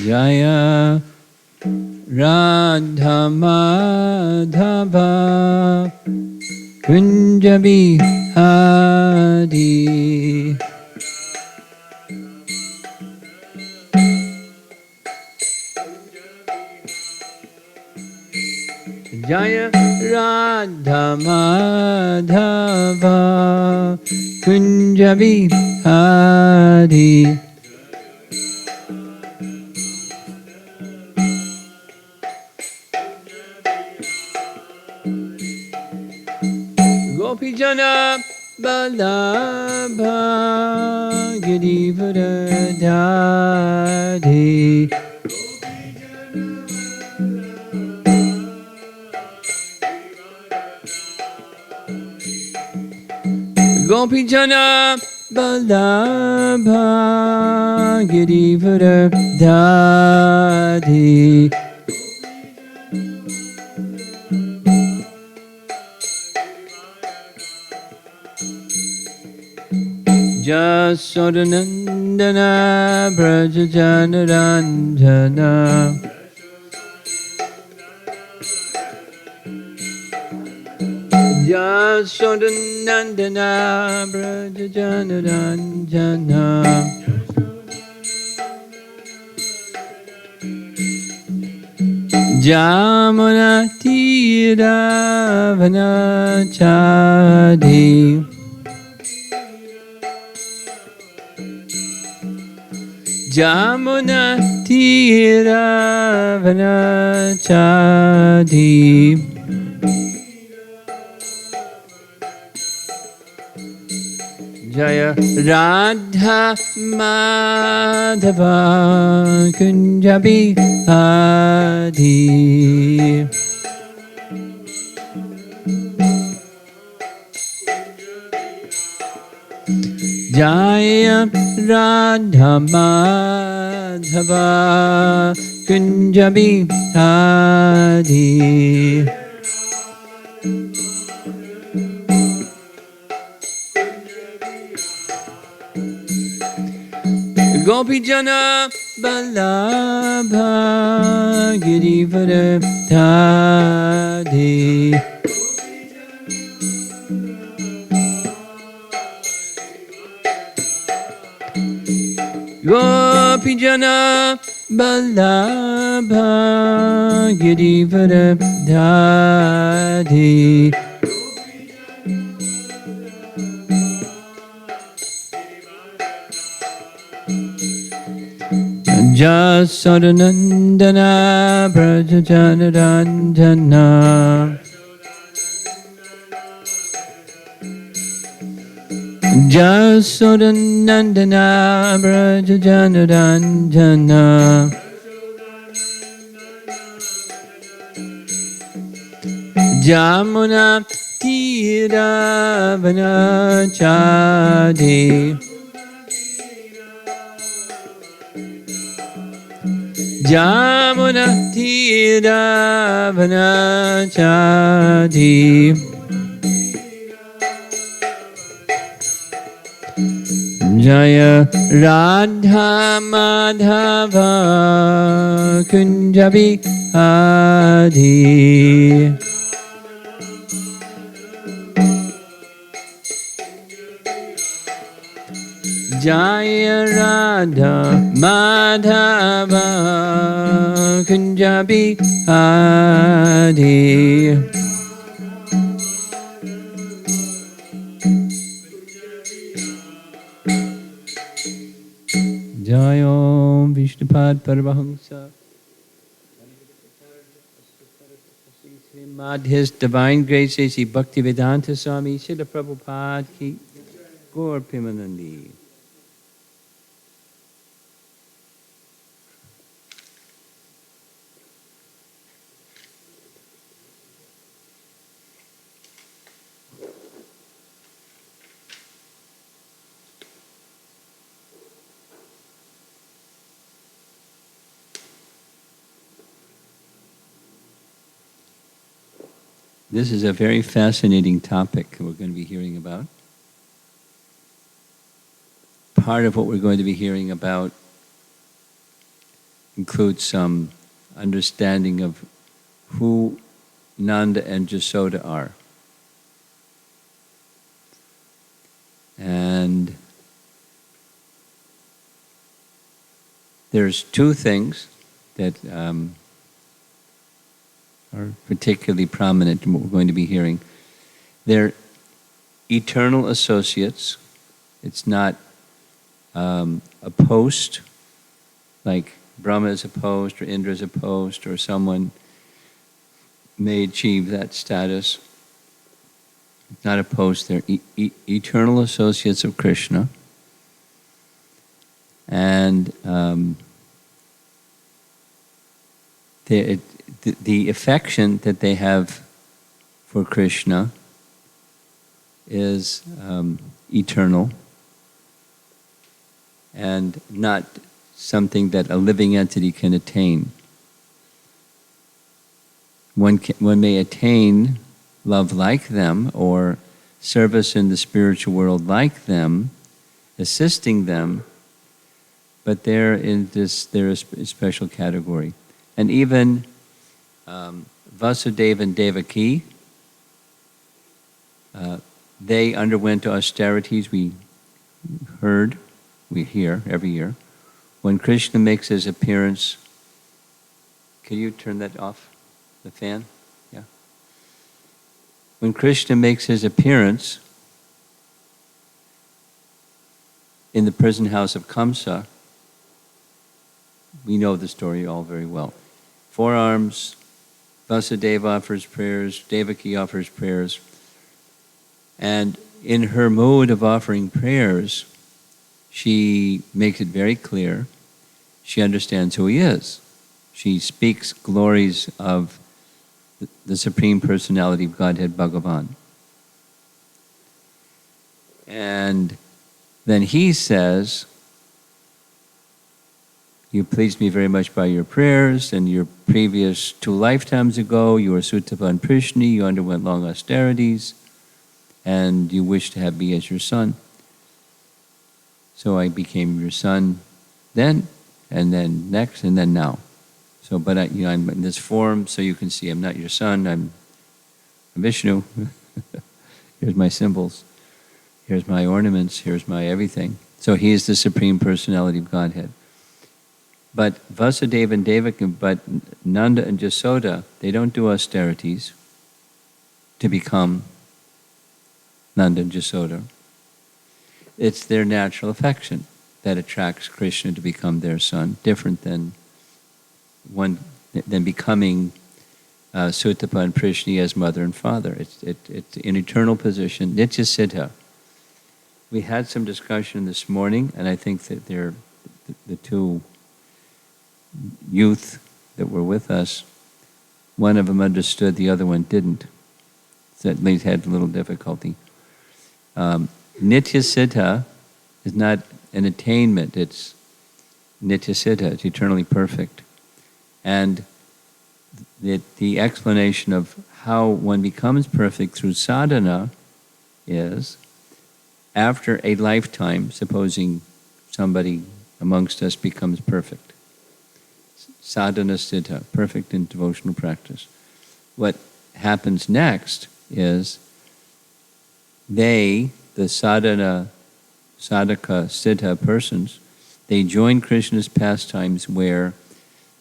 Jaya Radha Madhava Kunja Bihari. Jaya Radha Madhava Kunja Bihari. Gopijana Balabha Girivardhari. Gopijana Balabha Girivardhari. Yashoda and Nanda Brajajanarandana. Yashoda and Nanda Brajajanarandana. Jamuna Tira Vanachadi. Jamuna Tira Vanachadi. Jaya Radha Madhava Kunja Bihari. Jaya Radha Madhava Kunja Bihari. Gopijana Balabha Girivardhari. Gopijana Balabha Girivardhari. Yashoda and Nanda Brajajanarandana. Yashoda and Nanda Brajajanarandana. Jamuna Tira Vanachadi. Jamuna Tira Vanachadi. Jaya Radha Madhava Kunja Bihari. Jaya Radha Madhava Kunja Bihari. Jaya Om Vishnupad Paramahamsa. His Divine Grace Sri Bhaktivedanta Swami Srila Prabhupada Ki Gaur Premanandi. This is a very fascinating topic we're going to be hearing about. Part of what we're going to be hearing about includes some understanding of who Nanda and Yashoda are. And there's two things that are particularly prominent in what we're going to be hearing. They're eternal associates. It's not a post, like Brahma is a post, or Indra is a post, or someone may achieve that status. It's not a post, they're eternal associates of Krishna. And the affection that they have for Krishna is eternal and not something that a living entity can attain. One may attain love like them or service in the spiritual world like them, assisting them, but they're a special category. And even Vasudeva and Devaki, they underwent austerities. We hear every year. When Krishna makes his appearance, can you turn that off, the fan? Yeah. When Krishna makes his appearance in the prison house of Kamsa, we know the story all very well. Forearms, Vasudeva offers prayers, Devaki offers prayers, and in her mode of offering prayers, she makes it very clear. She understands who he is. She speaks glories of the Supreme Personality of Godhead, Bhagavan. And then he says, you pleased me very much by your prayers, and your previous 2 lifetimes ago, you were Suttapa and Prishni, you underwent long austerities, and you wish to have me as your son. So I became your son then, and then next, and then now. So, but I'm in this form, so you can see I'm not your son, I'm Vishnu. Here's my symbols. Here's my ornaments, here's my everything. So he is the Supreme Personality of Godhead. But Vasudeva and Devaki, but Nanda and Yashoda, they don't do austerities to become Nanda and Yashoda. It's their natural affection that attracts Krishna to become their son, different than becoming Suttapa and Prishni as mother and father. It's an eternal position, Nitya Siddha. We had some discussion this morning, and I think that they're the two youth that were with us, one of them understood, the other one didn't. So at least had a little difficulty. Nitya Siddha is not an attainment, it's Nitya Siddha, it's eternally perfect. And the explanation of how one becomes perfect through sadhana is, after a lifetime, supposing somebody amongst us becomes perfect. Sadhana siddha, perfect in devotional practice. What happens next is the sadhaka siddha persons, they join Krishna's pastimes where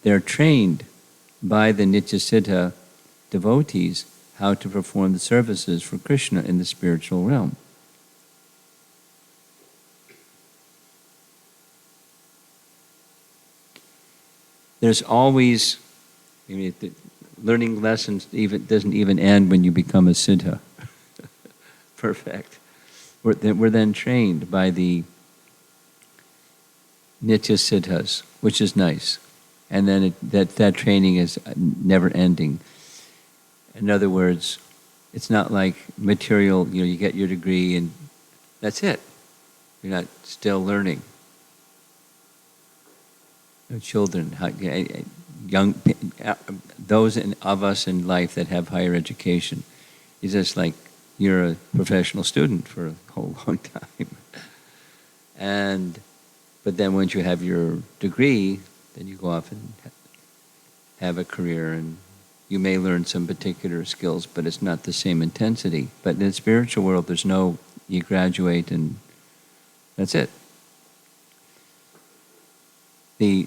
they're trained by the Nitya Siddha devotees how to perform the services for Krishna in the spiritual realm. There's always, learning lessons doesn't even end when you become a siddha. Perfect. We're then trained by the Nitya Siddhas, which is nice. And then that training is never ending. In other words, it's not like material, you get your degree and that's it. You're not still learning. Children, young, those of us in life that have higher education, it's just like you're a professional student for a whole long time. But then once you have your degree, then you go off and have a career, and you may learn some particular skills, but it's not the same intensity. But in the spiritual world, there's no, you graduate and that's it. The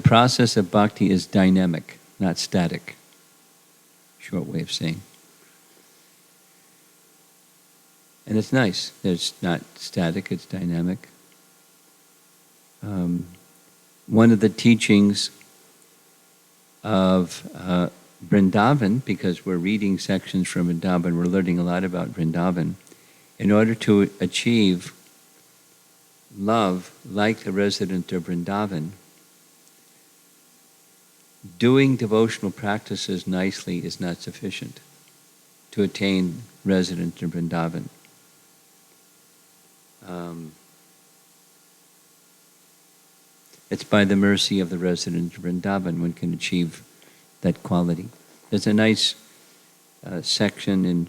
process of bhakti is dynamic, not static. Short way of saying. And it's nice. It's not static, it's dynamic. One of the teachings of Vrindavan, because we're reading sections from Vrindavan, we're learning a lot about Vrindavan. In order to achieve love like the resident of Vrindavan, doing devotional practices nicely is not sufficient to attain resident of Vrindavan. It's by the mercy of the resident of Vrindavan one can achieve that quality. There's a nice section in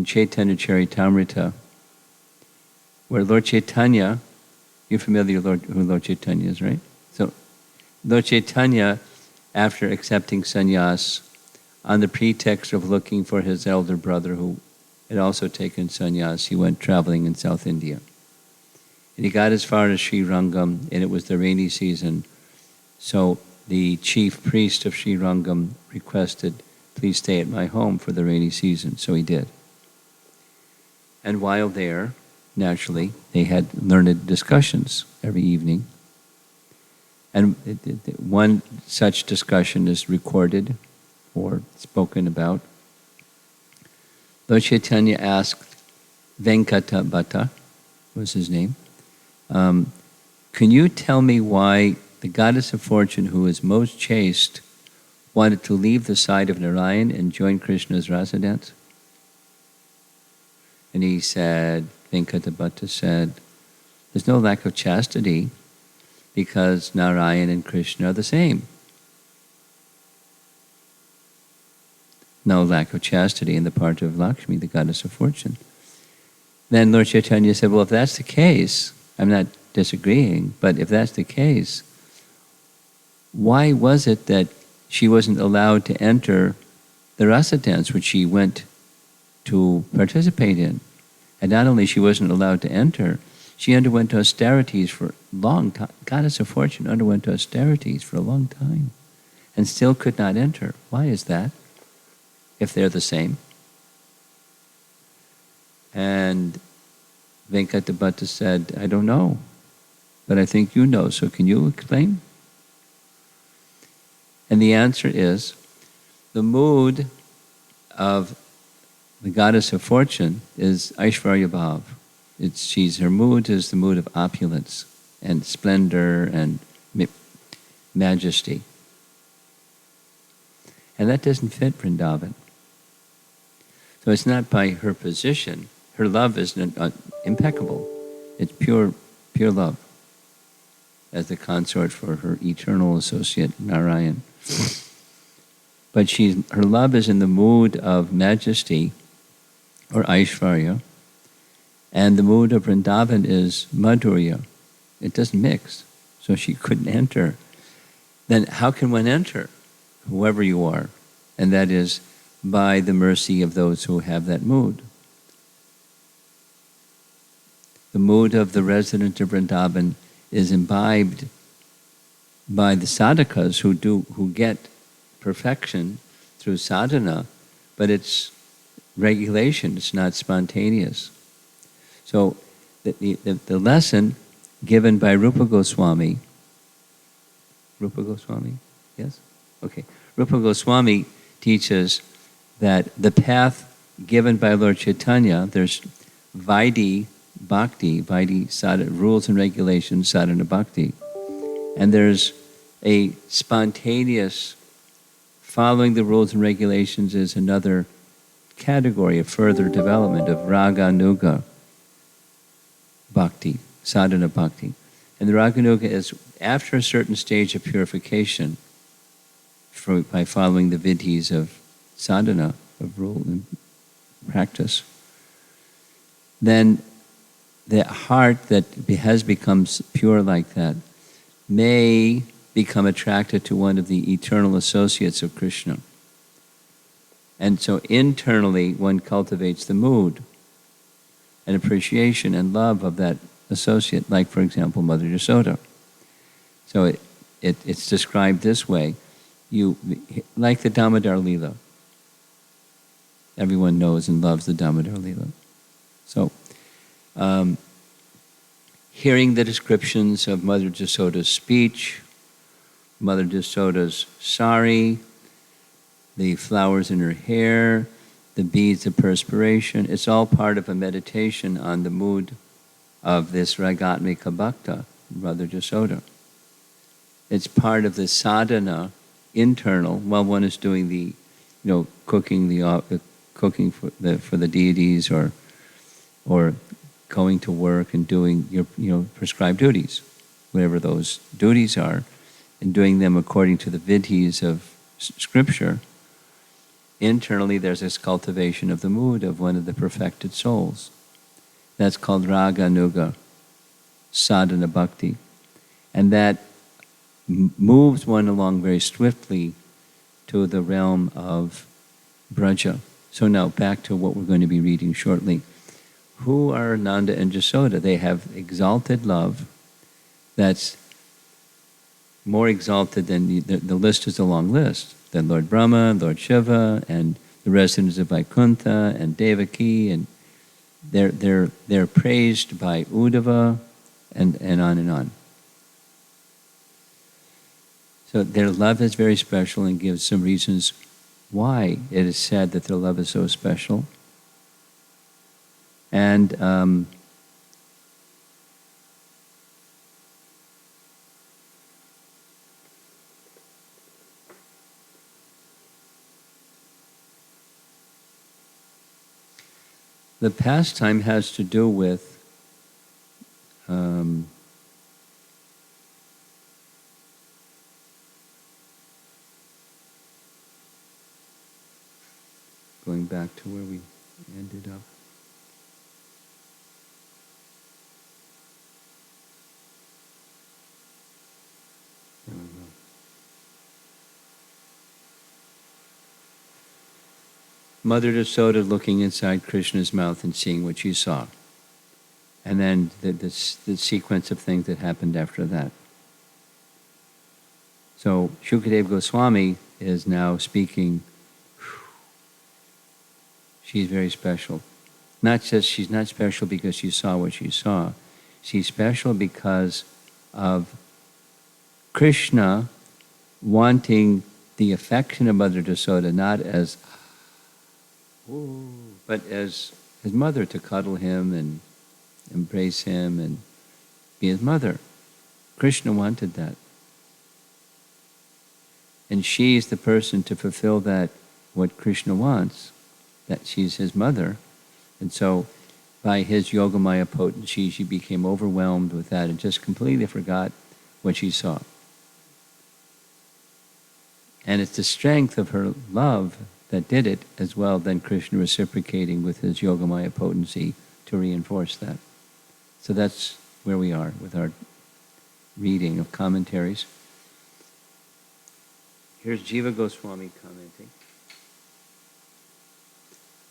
Chaitanya Charitamrita where Lord Chaitanya, you're familiar with who Lord Chaitanya is, right? So Lord Chaitanya, after accepting sannyas, on the pretext of looking for his elder brother who had also taken sannyas, he went traveling in South India. And he got as far as Sri Rangam, and it was the rainy season. So the chief priest of Sri Rangam requested, please stay at my home for the rainy season. So he did. And while there, naturally, they had learned discussions every evening. And one such discussion is recorded or spoken about. Lord Chaitanya asked Venkata Bhatta, was his name, can you tell me why the goddess of fortune, who is most chaste, wanted to leave the side of Narayan and join Krishna's rasa dance? And he said, Venkata Bhatta said, there's no lack of chastity because Narayan and Krishna are the same. No lack of chastity in the part of Lakshmi, the goddess of fortune. Then Lord Chaitanya said, well, if that's the case, I'm not disagreeing, but if that's the case, why was it that she wasn't allowed to enter the rasa dance which she went to participate in? And not only she wasn't allowed to enter, she underwent austerities for a long time. Goddess of fortune underwent austerities for a long time and still could not enter. Why is that, if they're the same? And Venkata Bhatta said, I don't know, but I think you know, so can you explain? And the answer is, the mood of the goddess of fortune is Aishvarya Bhav. Her mood is the mood of opulence and splendor and majesty. And that doesn't fit Vrindavan. So it's not by her position. Her love is impeccable. It's pure love as the consort for her eternal associate, Narayan. But her love is in the mood of majesty, or Aishvarya, and the mood of Vrindavan is Madhurya. It doesn't mix, so she couldn't enter. Then how can one enter, whoever you are? And that is by the mercy of those who have that mood. The mood of the resident of Vrindavan is imbibed by the sadhakas who get perfection through sadhana, but it's regulation, it's not spontaneous. So the lesson given by Rupa Goswami, yes? Okay. Rupa Goswami teaches that the path given by Lord Chaitanya, there's Vaidhi Bhakti, rules and regulations, sadhana bhakti. And there's a spontaneous, following the rules and regulations is another category of further development of Raganuga Bhakti, sadhana bhakti. And the Raganuga is after a certain stage of purification, by following the vidhis of sadhana, of rule and practice, then the heart that has become pure like that may become attracted to one of the eternal associates of Krishna. And so internally, one cultivates the mood and appreciation and love of that associate, like, for example, Mother Yashoda. So it's described this way. Like the Damodar Leela. Everyone knows and loves the Damodar Leela. So, hearing the descriptions of Mother Yashoda's speech, Mother Yashoda's sari, the flowers in her hair, the beads of perspiration, it's all part of a meditation on the mood of this Ragatmika Bhakta, Mother Yashoda. It's part of the sadhana, internal, while one is doing the, cooking for the deities, or going to work and doing your prescribed duties, whatever those duties are, and doing them according to the vidhis of Scripture. Internally, there's this cultivation of the mood of one of the perfected souls. That's called Raga Nuga, sadhana bhakti. And that moves one along very swiftly to the realm of Braja. So now back to what we're going to be reading shortly. Who are Nanda and Yashoda? They have exalted love that's more exalted than the list is a long list. Than Lord Brahma, Lord Shiva, and the residents of Vaikuntha, and Devaki, and they're praised by Uddhava, and on and on. So their love is very special, and gives some reasons why it is said that their love is so special. And the pastime has to do with going back to where we ended up. There we go. Mother Yashoda looking inside Krishna's mouth and seeing what she saw. And then the sequence of things that happened after that. So Shukadeva Goswami is now speaking. She's very special. She's not special because she saw what she saw. She's special because of Krishna wanting the affection of Mother Yashoda, not as, but as his mother, to cuddle him and embrace him and be his mother. Krishna wanted that. And she's the person to fulfill that, what Krishna wants, that she's his mother. And so by his Yogamaya potency, she became overwhelmed with that and just completely forgot what she saw. And it's the strength of her love that did it, as well, than Krishna reciprocating with his Yogamaya potency to reinforce that. So that's where we are with our reading of commentaries. Here's Jiva Goswami commenting.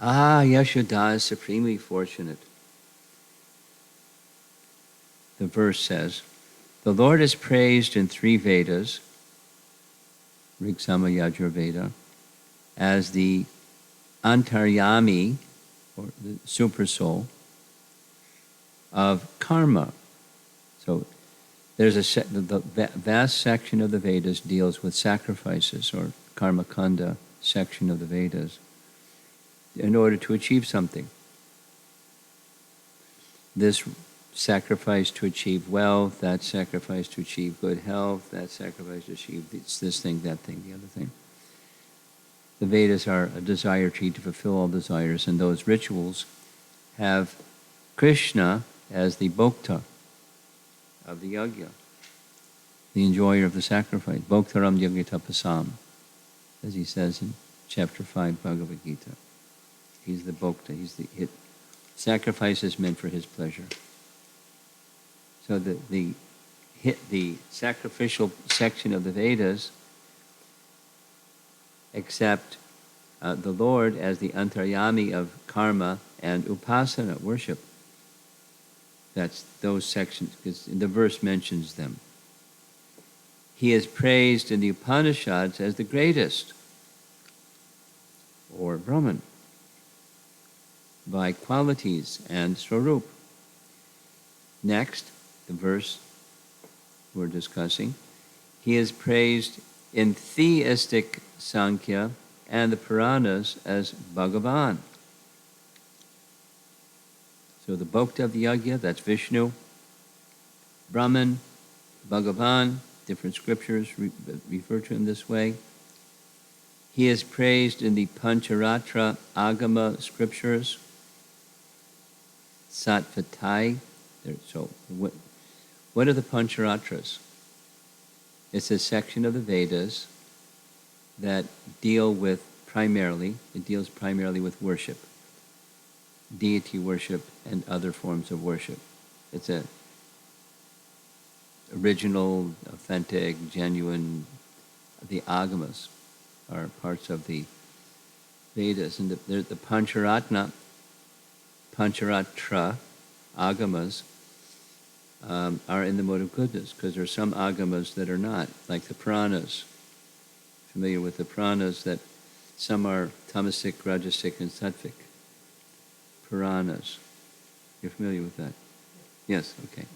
Yashoda is supremely fortunate. The verse says, the Lord is praised in 3 Vedas, Rig, Sama, Yajurveda, as the Antaryami, or the super soul, of karma. So there's the vast section of the Vedas deals with sacrifices, or karma kanda section of the Vedas, in order to achieve something. This sacrifice to achieve wealth, that sacrifice to achieve good health, that sacrifice to achieve this thing, that thing, the other thing. The Vedas are a desire tree to fulfill all desires, and those rituals have Krishna as the bhokta of the yajna, the enjoyer of the sacrifice. Bhoktaram yajna tapasam, as he says in chapter 5 Bhagavad Gita. He's the bhokta, sacrifice is meant for his pleasure. So the sacrificial section of the Vedas accept the Lord as the antaryami of karma and upasana, worship. That's those sections, because the verse mentions them. He is praised in the Upanishads as the greatest, or Brahman, by qualities and swarup. Next, the verse we're discussing, he is praised in theistic Sankhya and the Puranas as Bhagavan. So the Bhokta Vyagya, that's Vishnu, Brahman, Bhagavan, different scriptures refer to him this way. He is praised in the Pancharatra Agama scriptures, Sattvatai. So what are the Pancharatras? It's a section of the Vedas that deals primarily with worship, deity worship, and other forms of worship. It's a original, authentic, genuine. The Agamas are parts of the Vedas, and the Pancharatra Agamas are in the mode of goodness, because there are some Agamas that are not, like the Puranas. Familiar with the Puranas, that some are tamasic, rajasic, and sattvic. Puranas. You're familiar with that? Yes, okay.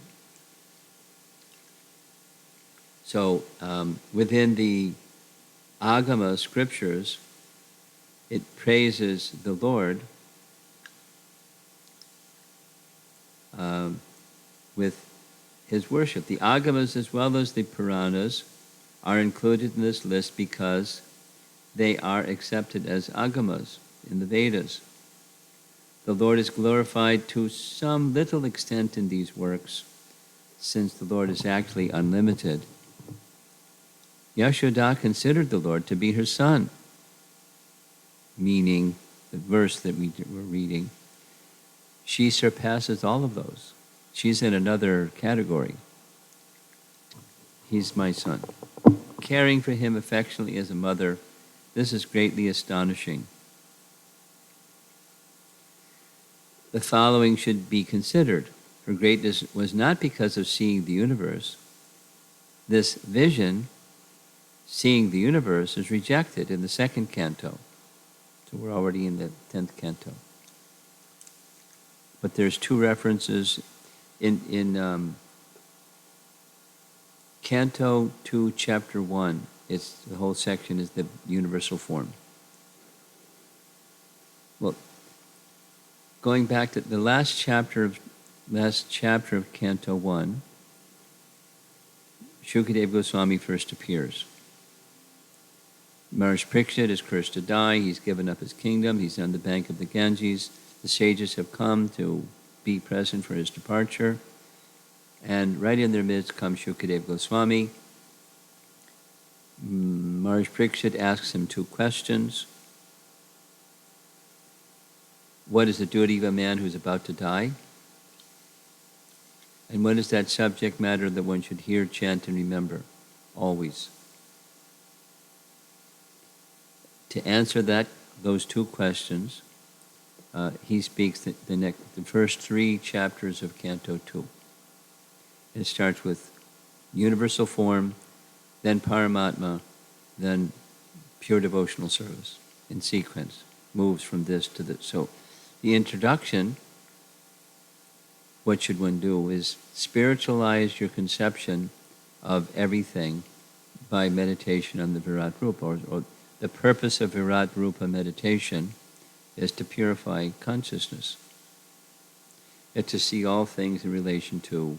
So within the Agama scriptures, it praises the Lord with his worship. The Agamas as well as the Puranas are included in this list because they are accepted as Agamas in the Vedas. The Lord is glorified to some little extent in these works, since the Lord is actually unlimited. Yashoda considered the Lord to be her son, meaning the verse that we were reading, she surpasses all of those. She's in another category. He's my son. Caring for him affectionately as a mother, this is greatly astonishing. The following should be considered. Her greatness was not because of seeing the universe. This vision, seeing the universe, is rejected in the second canto. So we're already in the 10th canto. But there's two references in Canto 2, Chapter 1. The whole section is the universal form. Well, going back to the last chapter of Canto 1, Shukadeva Goswami first appears. Maharaj Parikshit is cursed to die. He's given up his kingdom. He's on the bank of the Ganges. The sages have come to be present for his departure. And right in their midst comes Shukadeva Goswami. Maharaj Parikshit asks him two questions. What is the duty of a man who's about to die? And what is that subject matter that one should hear, chant, and remember always? To answer those two questions, he speaks the first three chapters of Canto 2. It starts with universal form, then Paramatma, then pure devotional service in sequence. Moves from this to this. So the introduction, what should one do, is spiritualize your conception of everything by meditation on the Virat Rupa. Or the purpose of Virat Rupa meditation is to purify consciousness. It's to see all things in relation to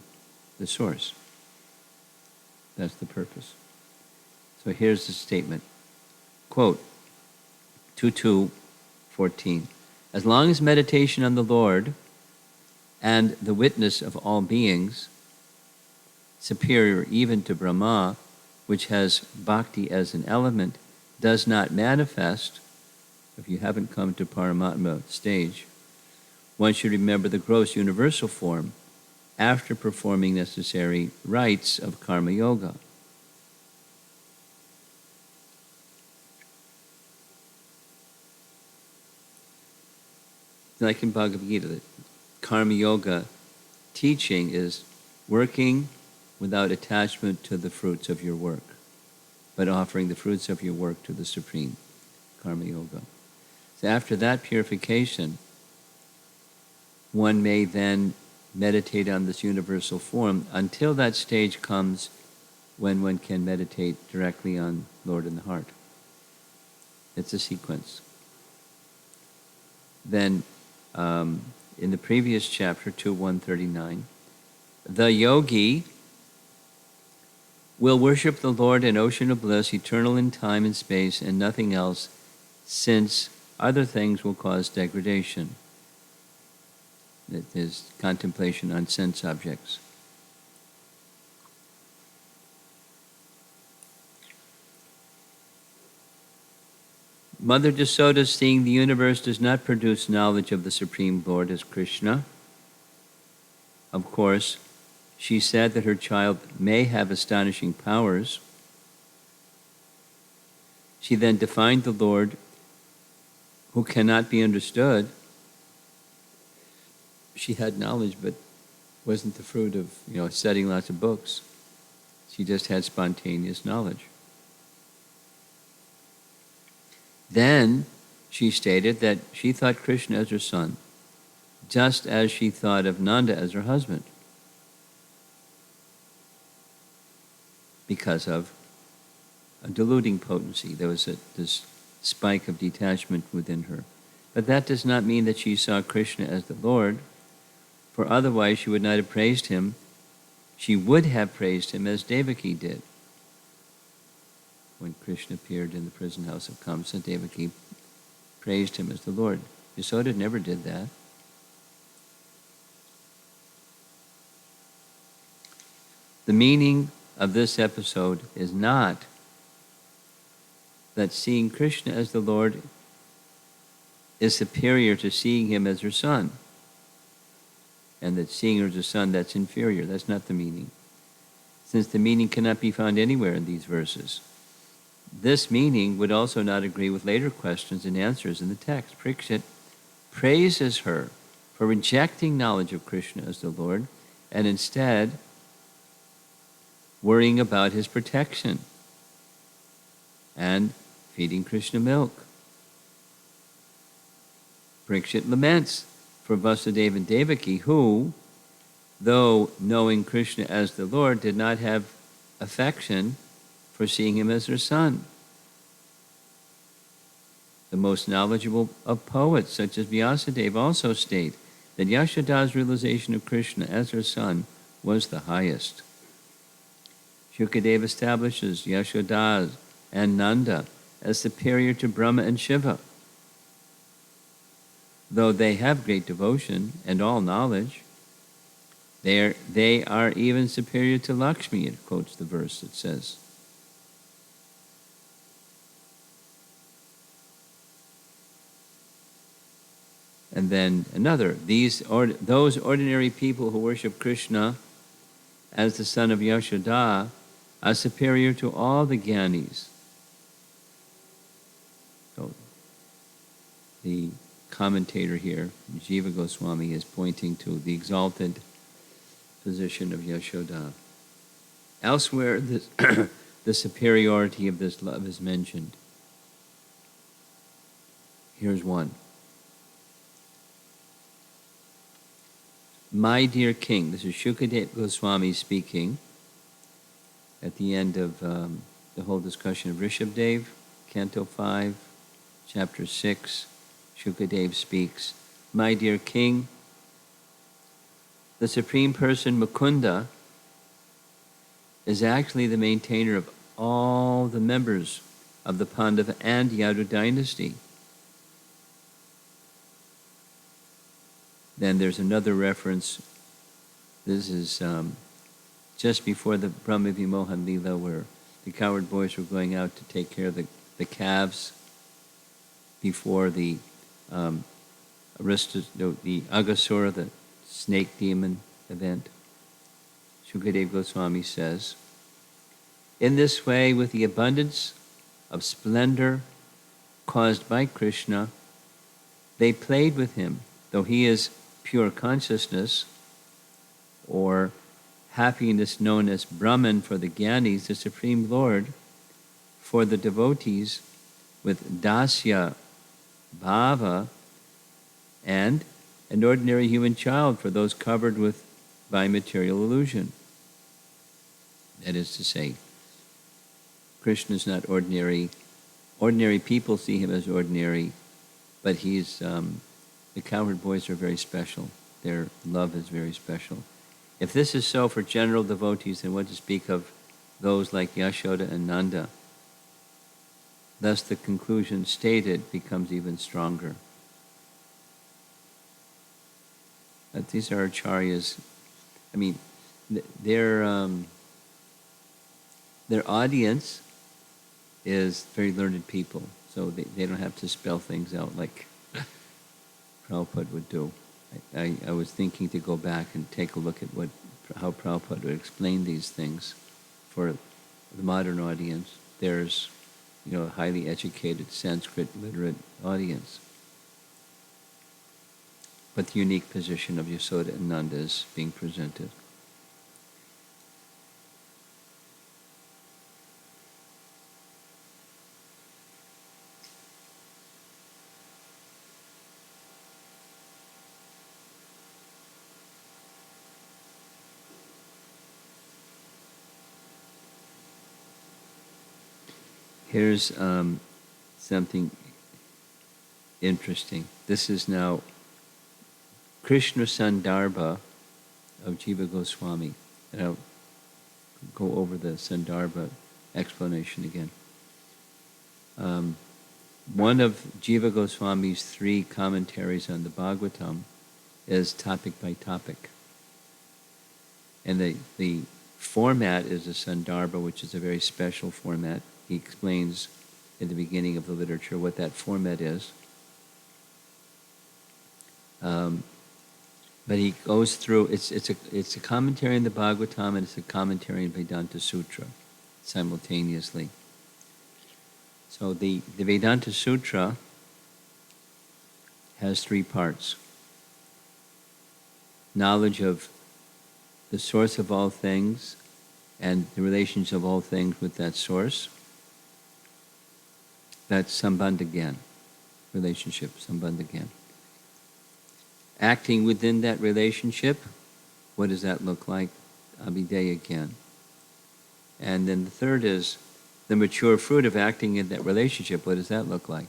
the source. That's the purpose. So here's the statement. Quote, 2.2.14. As long as meditation on the Lord and the witness of all beings, superior even to Brahma, which has bhakti as an element, does not manifest, if you haven't come to Paramatma stage, one should remember the gross universal form after performing necessary rites of karma yoga. Like in Bhagavad Gita, the karma yoga teaching is working without attachment to the fruits of your work, but offering the fruits of your work to the Supreme, karma yoga. So after that purification, one may then meditate on this universal form until that stage comes when one can meditate directly on Lord in the heart. It's a sequence. Then, in the previous chapter, 2.139, the yogi will worship the Lord in ocean of bliss, eternal in time and space, and nothing else, since other things will cause degradation. That is contemplation on sense objects. Mother Yashoda, seeing the universe does not produce knowledge of the Supreme Lord as Krishna. Of course, she said that her child may have astonishing powers. She then defined the Lord who cannot be understood. She had knowledge, but wasn't the fruit of, studying lots of books. She just had spontaneous knowledge. Then she stated that she thought Krishna as her son, just as she thought of Nanda as her husband, because of a deluding potency. There was this spike of detachment within her. But that does not mean that she saw Krishna as the Lord, for otherwise she would not have praised him. She would have praised him as Devaki did. When Krishna appeared in the prison house of Kamsa, Devaki praised him as the Lord. Yashoda never did that. The meaning of this episode is not that seeing Krishna as the Lord is superior to seeing him as her son, and that seeing her as a son, that's inferior. That's not the meaning, since the meaning cannot be found anywhere in these verses. This meaning would also not agree with later questions and answers in the text. Parikshit praises her for rejecting knowledge of Krishna as the Lord and instead worrying about his protection and feeding Krishna milk. Parikshit laments for Vasudeva and Devaki, who, though knowing Krishna as the Lord, did not have affection for seeing him as their son. The most knowledgeable of poets, such as Vyasadeva, also state that Yashoda's realization of Krishna as her son was the highest. Shukadeva establishes Yashoda and Nanda as superior to Brahma and Shiva. Though they have great devotion and all knowledge, they are even superior to Lakshmi, it quotes the verse that says. And then another, those ordinary people who worship Krishna as the son of Yashoda are superior to all the Gyanis. So the commentator here, Jiva Goswami, is pointing to the exalted position of Yashoda. Elsewhere, the superiority of this love is mentioned. Here's one. My dear king, this is Shukadeva Goswami speaking at the end of the whole discussion of Rishabdev, Canto 5, Chapter 6. Shukadeva speaks, my dear king, the Supreme Person Mukunda is actually the maintainer of all the members of the Pandava and Yadu dynasty. Then there's another reference. This is just before the Brahma Vimohan Leela, where the coward boys were going out to take care of the calves before the Agasura, the snake demon event. Shukadev Goswami says, in this way, with the abundance of splendor caused by Krishna, they played with him, though he is pure consciousness, or happiness known as Brahman for the Gyanis, the Supreme Lord, for the devotees with dasya bhava, and an ordinary human child for those covered by material illusion. That is to say, Krishna is not ordinary. Ordinary people see him as ordinary, but he's the cowherd boys are very special. Their love is very special. If this is so for general devotees, then what to speak of those like Yashoda and Nanda? Thus the conclusion stated becomes even stronger. But these are acharyas. I mean, their audience is very learned people, so they don't have to spell things out like Prabhupada would do. I was thinking to go back and take a look at how Prabhupada would explain these things for the modern audience. There's, a highly educated Sanskrit literate audience. But the unique position of Yashoda and Nanda is being presented. Here's something interesting. This is now Krishna Sandarbha of Jiva Goswami. And I'll go over the Sandarbha explanation again. One of Jiva Goswami's 3 commentaries on the Bhagavatam is topic by topic. And the format is a Sandarbha, which is a very special format. He explains at the beginning of the literature what that format is. But he goes through, it's a commentary in the Bhagavatam and it's a commentary in Vedanta Sutra simultaneously. So the Vedanta Sutra has 3 parts. Knowledge of the source of all things and the relations of all things with that source. That's Sambandha Gyan, relationship, Sambandha Gyan. Acting within that relationship, what does that look like? Abhideya Gyan. And then the third is the mature fruit of acting in that relationship. What does that look like?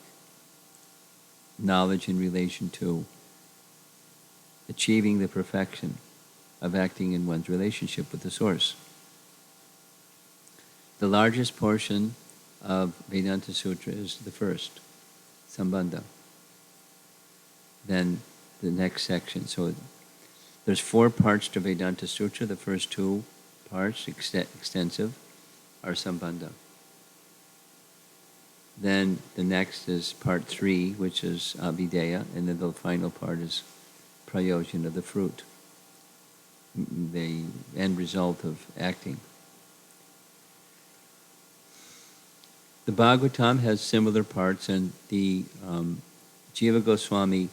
Knowledge in relation to achieving the perfection of acting in one's relationship with the source. The largest portion of Vedanta Sutra is the first, Sambandha. Then the next section. So there's 4 parts to Vedanta Sutra. The first 2 parts, extensive, are Sambandha. Then the next is part 3, which is Abhideya, and then the final part is Prayojana, the fruit, the end result of acting. The Bhagavatam has similar parts, and the Jiva Goswami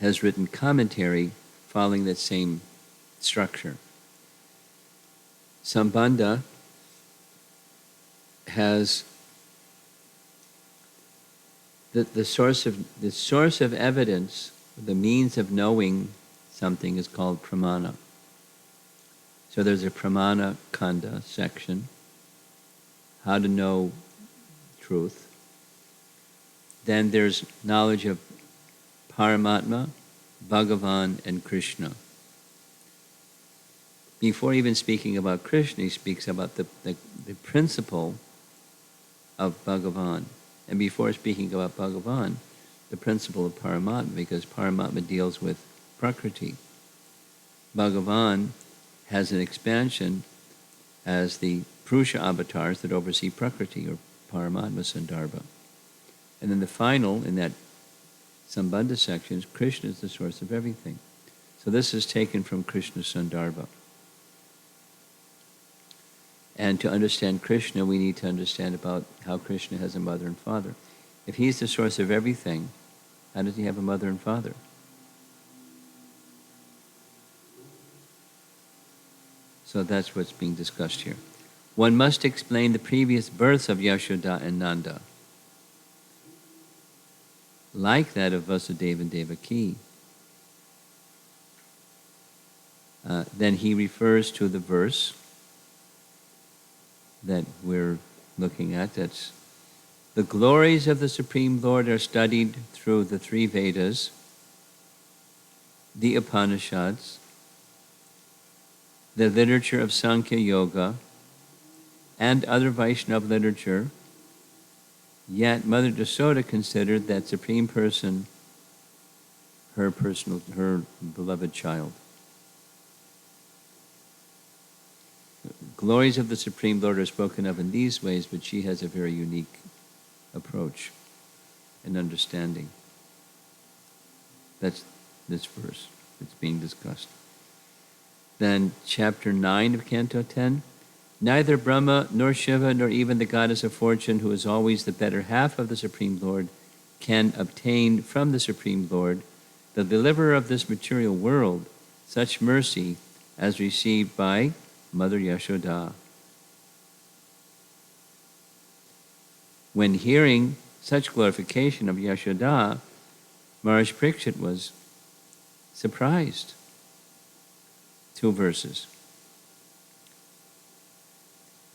has written commentary following that same structure. Sambandha has the source of evidence, the means of knowing something is called pramana. So there's a pramana kanda section, how to know truth. Then there's knowledge of Paramatma, Bhagavan, and Krishna. Before even speaking about Krishna, he speaks about the principle of Bhagavan. And before speaking about Bhagavan, the principle of Paramatma, because Paramatma deals with Prakriti. Bhagavan has an expansion as the Purusha avatars that oversee Prakriti, or Paramatma Sandarbha. And then the final, in that Sambandha section, is Krishna is the source of everything. So this is taken from Krishna Sandarbha. And to understand Krishna, we need to understand about how Krishna has a mother and father. If he's the source of everything, how does he have a mother and father? So that's what's being discussed here. One must explain the previous births of Yashoda and Nanda, like that of Vasudeva and Devaki. Then he refers to the verse that we're looking at. That's the glories of the Supreme Lord are studied through the three Vedas, the Upanishads, the literature of Sankhya Yoga, and other Vaishnava literature. Yet Mother Yashoda considered that Supreme Person her beloved child. Glories of the Supreme Lord are spoken of in these ways, but she has a very unique approach and understanding. That's this verse that's being discussed. Then chapter 9 of Canto 10. Neither Brahma nor Shiva nor even the goddess of fortune, who is always the better half of the Supreme Lord, can obtain from the Supreme Lord, the deliverer of this material world, such mercy as received by Mother Yashoda. When hearing such glorification of Yashoda, Maharaj Parikshit was surprised. 2 verses.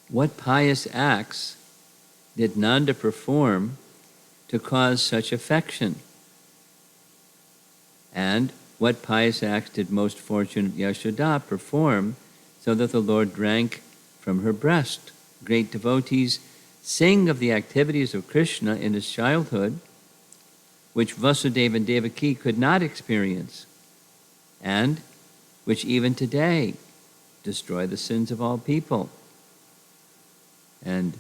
What pious acts did Nanda perform to cause such affection? And what pious acts did most fortunate Yashoda perform so that the Lord drank from her breast? Great devotees sing of the activities of Krishna in his childhood, which Vasudeva and Devaki could not experience, and which even today destroy the sins of all people. And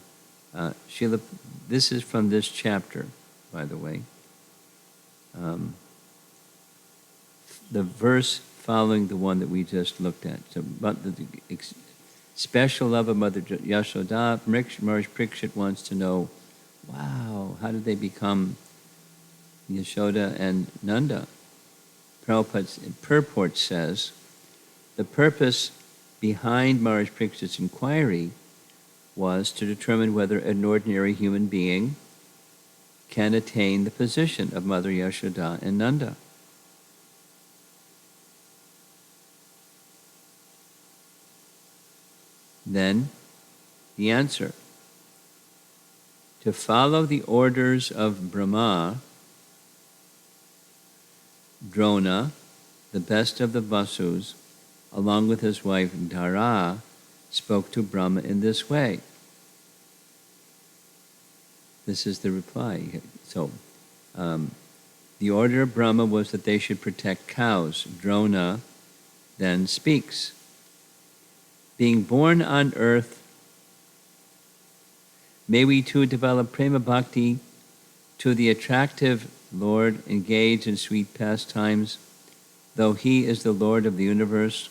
Srila, this is from this chapter, by the way. The verse following the one that we just looked at. So, but the special love of Mother Yashoda, Maharaj Parikshit wants to know, wow, how did they become Yashoda and Nanda? Prabhupada's purport says, the purpose behind Maharaj Parikshit's inquiry was to determine whether an ordinary human being can attain the position of Mother Yashoda and Nanda. Then, the answer. To follow the orders of Brahma, Drona, the best of the Vasus, along with his wife Dara, spoke to Brahma in this way. This is the reply. So, the order of Brahma was that they should protect cows. Drona then speaks. Being born on earth, may we too develop prema bhakti to the attractive Lord, engaged in sweet pastimes, though he is the Lord of the universe.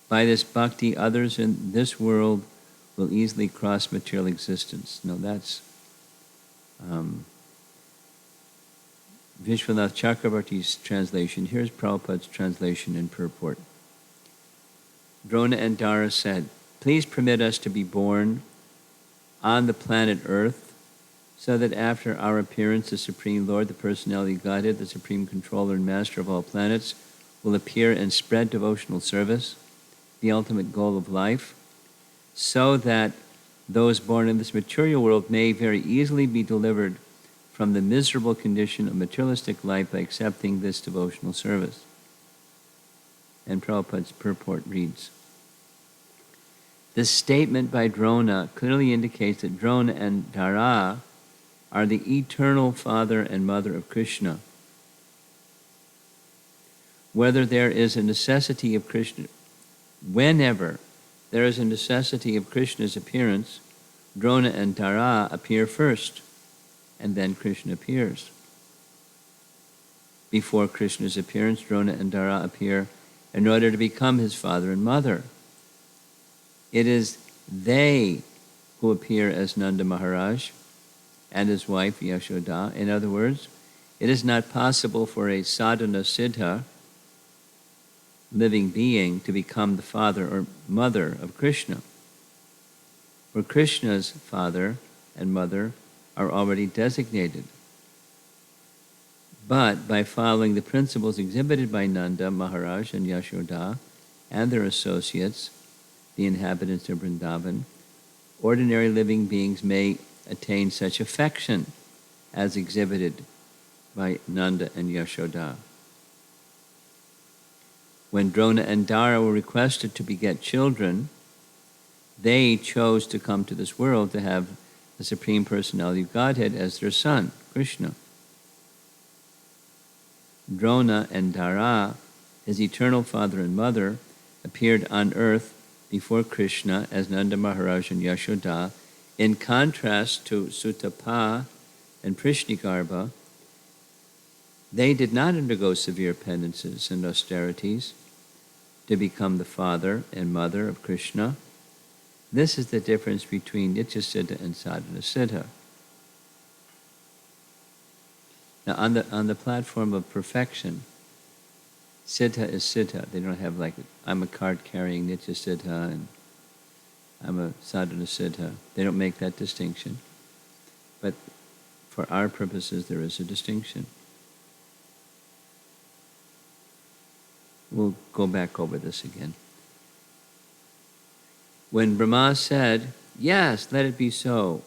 By this bhakti, others in this world will easily cross material existence. Now that's Vishwanath Chakravarti's translation. Here's Prabhupada's translation and purport. Drona and Dara said, please permit us to be born on the planet Earth, so that after our appearance, the Supreme Lord, the Personality of Godhead, the Supreme Controller and Master of all planets, will appear and spread devotional service, the ultimate goal of life, so that those born in this material world may very easily be delivered from the miserable condition of materialistic life by accepting this devotional service. And Prabhupada's purport reads, this statement by Drona clearly indicates that Drona and Dara are the eternal father and mother of Krishna. Whether there is a necessity of Krishna, whenever there is a necessity of Krishna's appearance, Drona and Dara appear first, and then Krishna appears. Before Krishna's appearance, Drona and Dara appear in order to become his father and mother. It is they who appear as Nanda Maharaj and his wife Yashoda. In other words, it is not possible for a sadhana siddha living being to become the father or mother of Krishna. For Krishna's father and mother are already designated. But by following the principles exhibited by Nanda Maharaj and Yashoda and their associates, the inhabitants of Vrindavan, ordinary living beings may attain such affection as exhibited by Nanda and Yashoda. When Drona and Dara were requested to beget children, they chose to come to this world to have the Supreme Personality of Godhead as their son, Krishna. Drona and Dara, his eternal father and mother, appeared on earth before Krishna as Nanda Maharaj and Yashoda, in contrast to Sutapa and Prishnigarbha. They did not undergo severe penances and austerities to become the father and mother of Krishna. This is the difference between Nityasiddha and Sadhana Siddha. Now, on the platform of perfection, Siddha is Siddha. They don't have like, I'm a card-carrying Nityasiddha and I'm a Sadhana Siddha. They don't make that distinction. But for our purposes, there is a distinction. We'll go back over this again. When Brahma said, "Yes, let it be so,"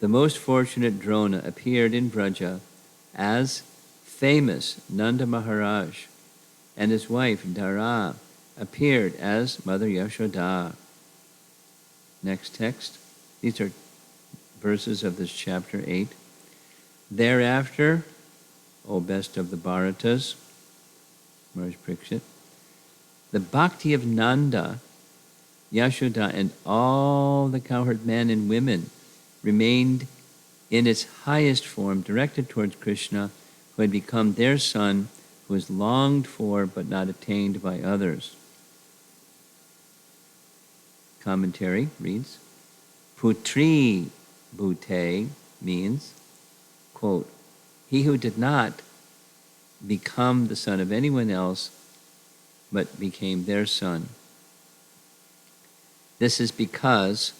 the most fortunate Drona appeared in Vraja as famous Nanda Maharaj, and his wife Dara appeared as Mother Yashoda. Next text. These are verses of this chapter 8. Thereafter, O best of the Bharatas, Maharaj Parikshit, the bhakti of Nanda, Yashoda, and all the cowherd men and women remained in its highest form, directed towards Krishna, who had become their son, who was longed for but not attained by others. Commentary reads, Putri Bhute means, quote, he who did not become the son of anyone else, but became their son. This is because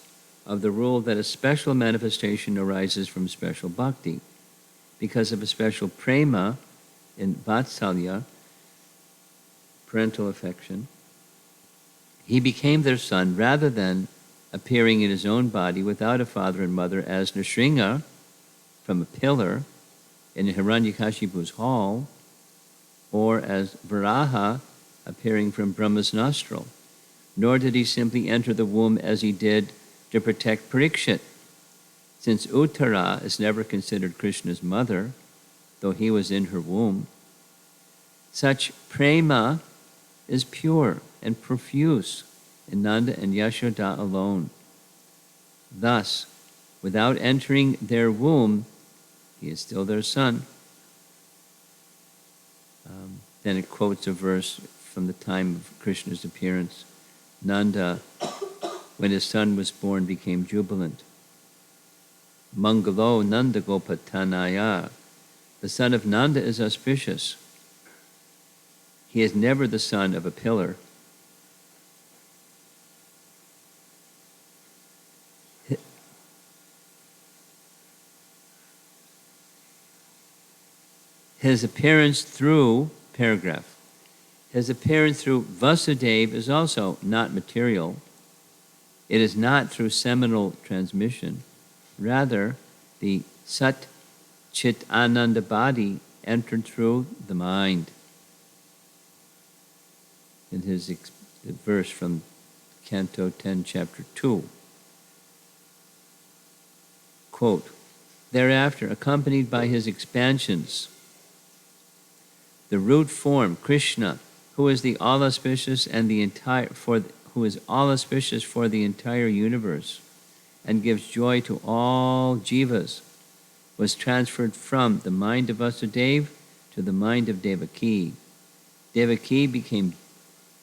of the rule that a special manifestation arises from special bhakti. Because of a special prema in vatsalya, parental affection, he became their son rather than appearing in his own body without a father and mother as Nrsimha from a pillar in Hiranyakashipu's hall, or as Varaha appearing from Brahma's nostril. Nor did he simply enter the womb as he did to protect Parikshit, since Uttara is never considered Krishna's mother, though he was in her womb. Such prema is pure and profuse in Nanda and Yashoda alone. Thus, without entering their womb, he is still their son. Then it quotes a verse from the time of Krishna's appearance. Nanda, when his son was born, became jubilant. Mangalo Nanda Gopatanaya. The son of Nanda is auspicious. He is never the son of a pillar. His appearance through Vasudeva is also not material. It is not through seminal transmission. Rather, the Sat Chit Ananda body entered through the mind. In the verse from Canto 10, Chapter 2. Quote, thereafter, accompanied by his expansions, the root form, Krishna, who is the all-auspicious and who is all-auspicious for the entire universe and gives joy to all jivas, was transferred from the mind of Vasudeva to the mind of Devaki. Devaki became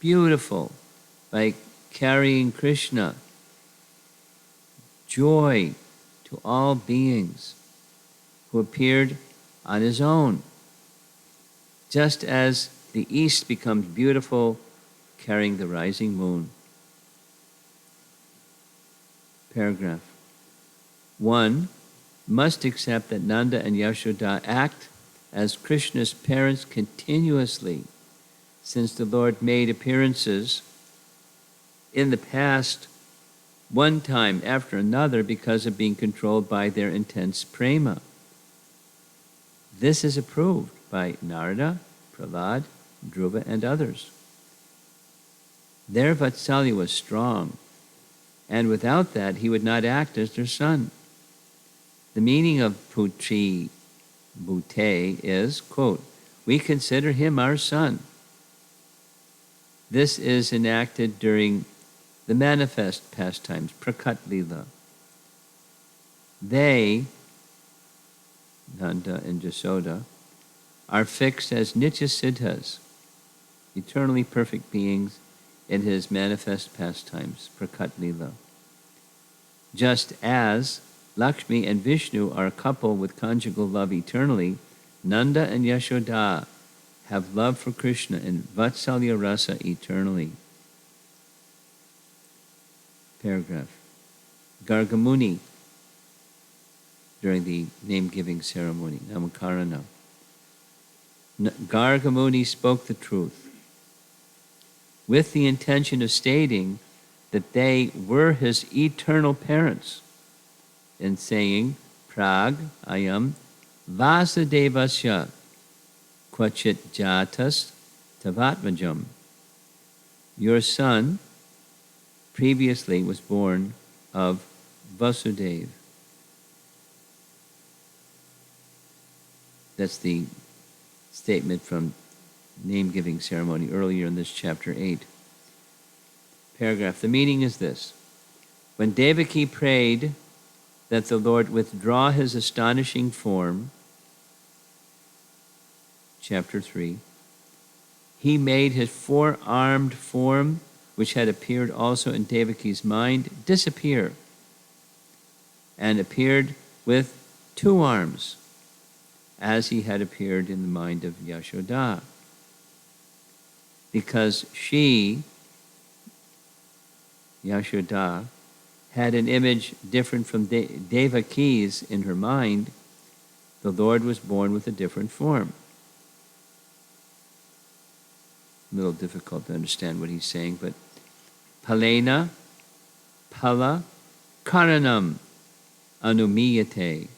beautiful by carrying Krishna, joy to all beings, who appeared on his own. Just as the east becomes beautiful carrying the rising moon. Paragraph. One must accept that Nanda and Yashoda act as Krishna's parents continuously, since the Lord made appearances in the past one time after another because of being controlled by their intense prema. This is approved by Narada, Prahlad, Dhruva, and others. Their Vatsalya was strong, and without that he would not act as their son. The meaning of Putri Bhute is, quote, we consider him our son. This is enacted during the manifest pastimes, Prakat Lila. They, Nanda and Yashoda, are fixed as Nitya Siddhas, eternally perfect beings in his manifest pastimes, Prakat Lila. Just as Lakshmi and Vishnu are a couple with conjugal love eternally, Nanda and Yashoda have love for Krishna in Vatsalya Rasa eternally. Paragraph. Gargamuni, during the name-giving ceremony, Namakarana. Gargamuni spoke the truth with the intention of stating that they were his eternal parents, in saying, Prag ayam Vasudevasya kvachit jatas tavatmajam. Your son previously was born of Vasudeva. That's the statement from name-giving ceremony earlier in this chapter 8. Paragraph. The meaning is this. When Devaki prayed that the Lord withdraw his astonishing form, chapter 3, he made his four-armed form, which had appeared also in Devaki's mind, disappear, and appeared with 2 arms, as he had appeared in the mind of Yashoda. Because she, Yashoda, had an image different from Devaki's in her mind, the Lord was born with a different form. A little difficult to understand what he's saying, but Palena, Pala, Karanam, Anumiyate.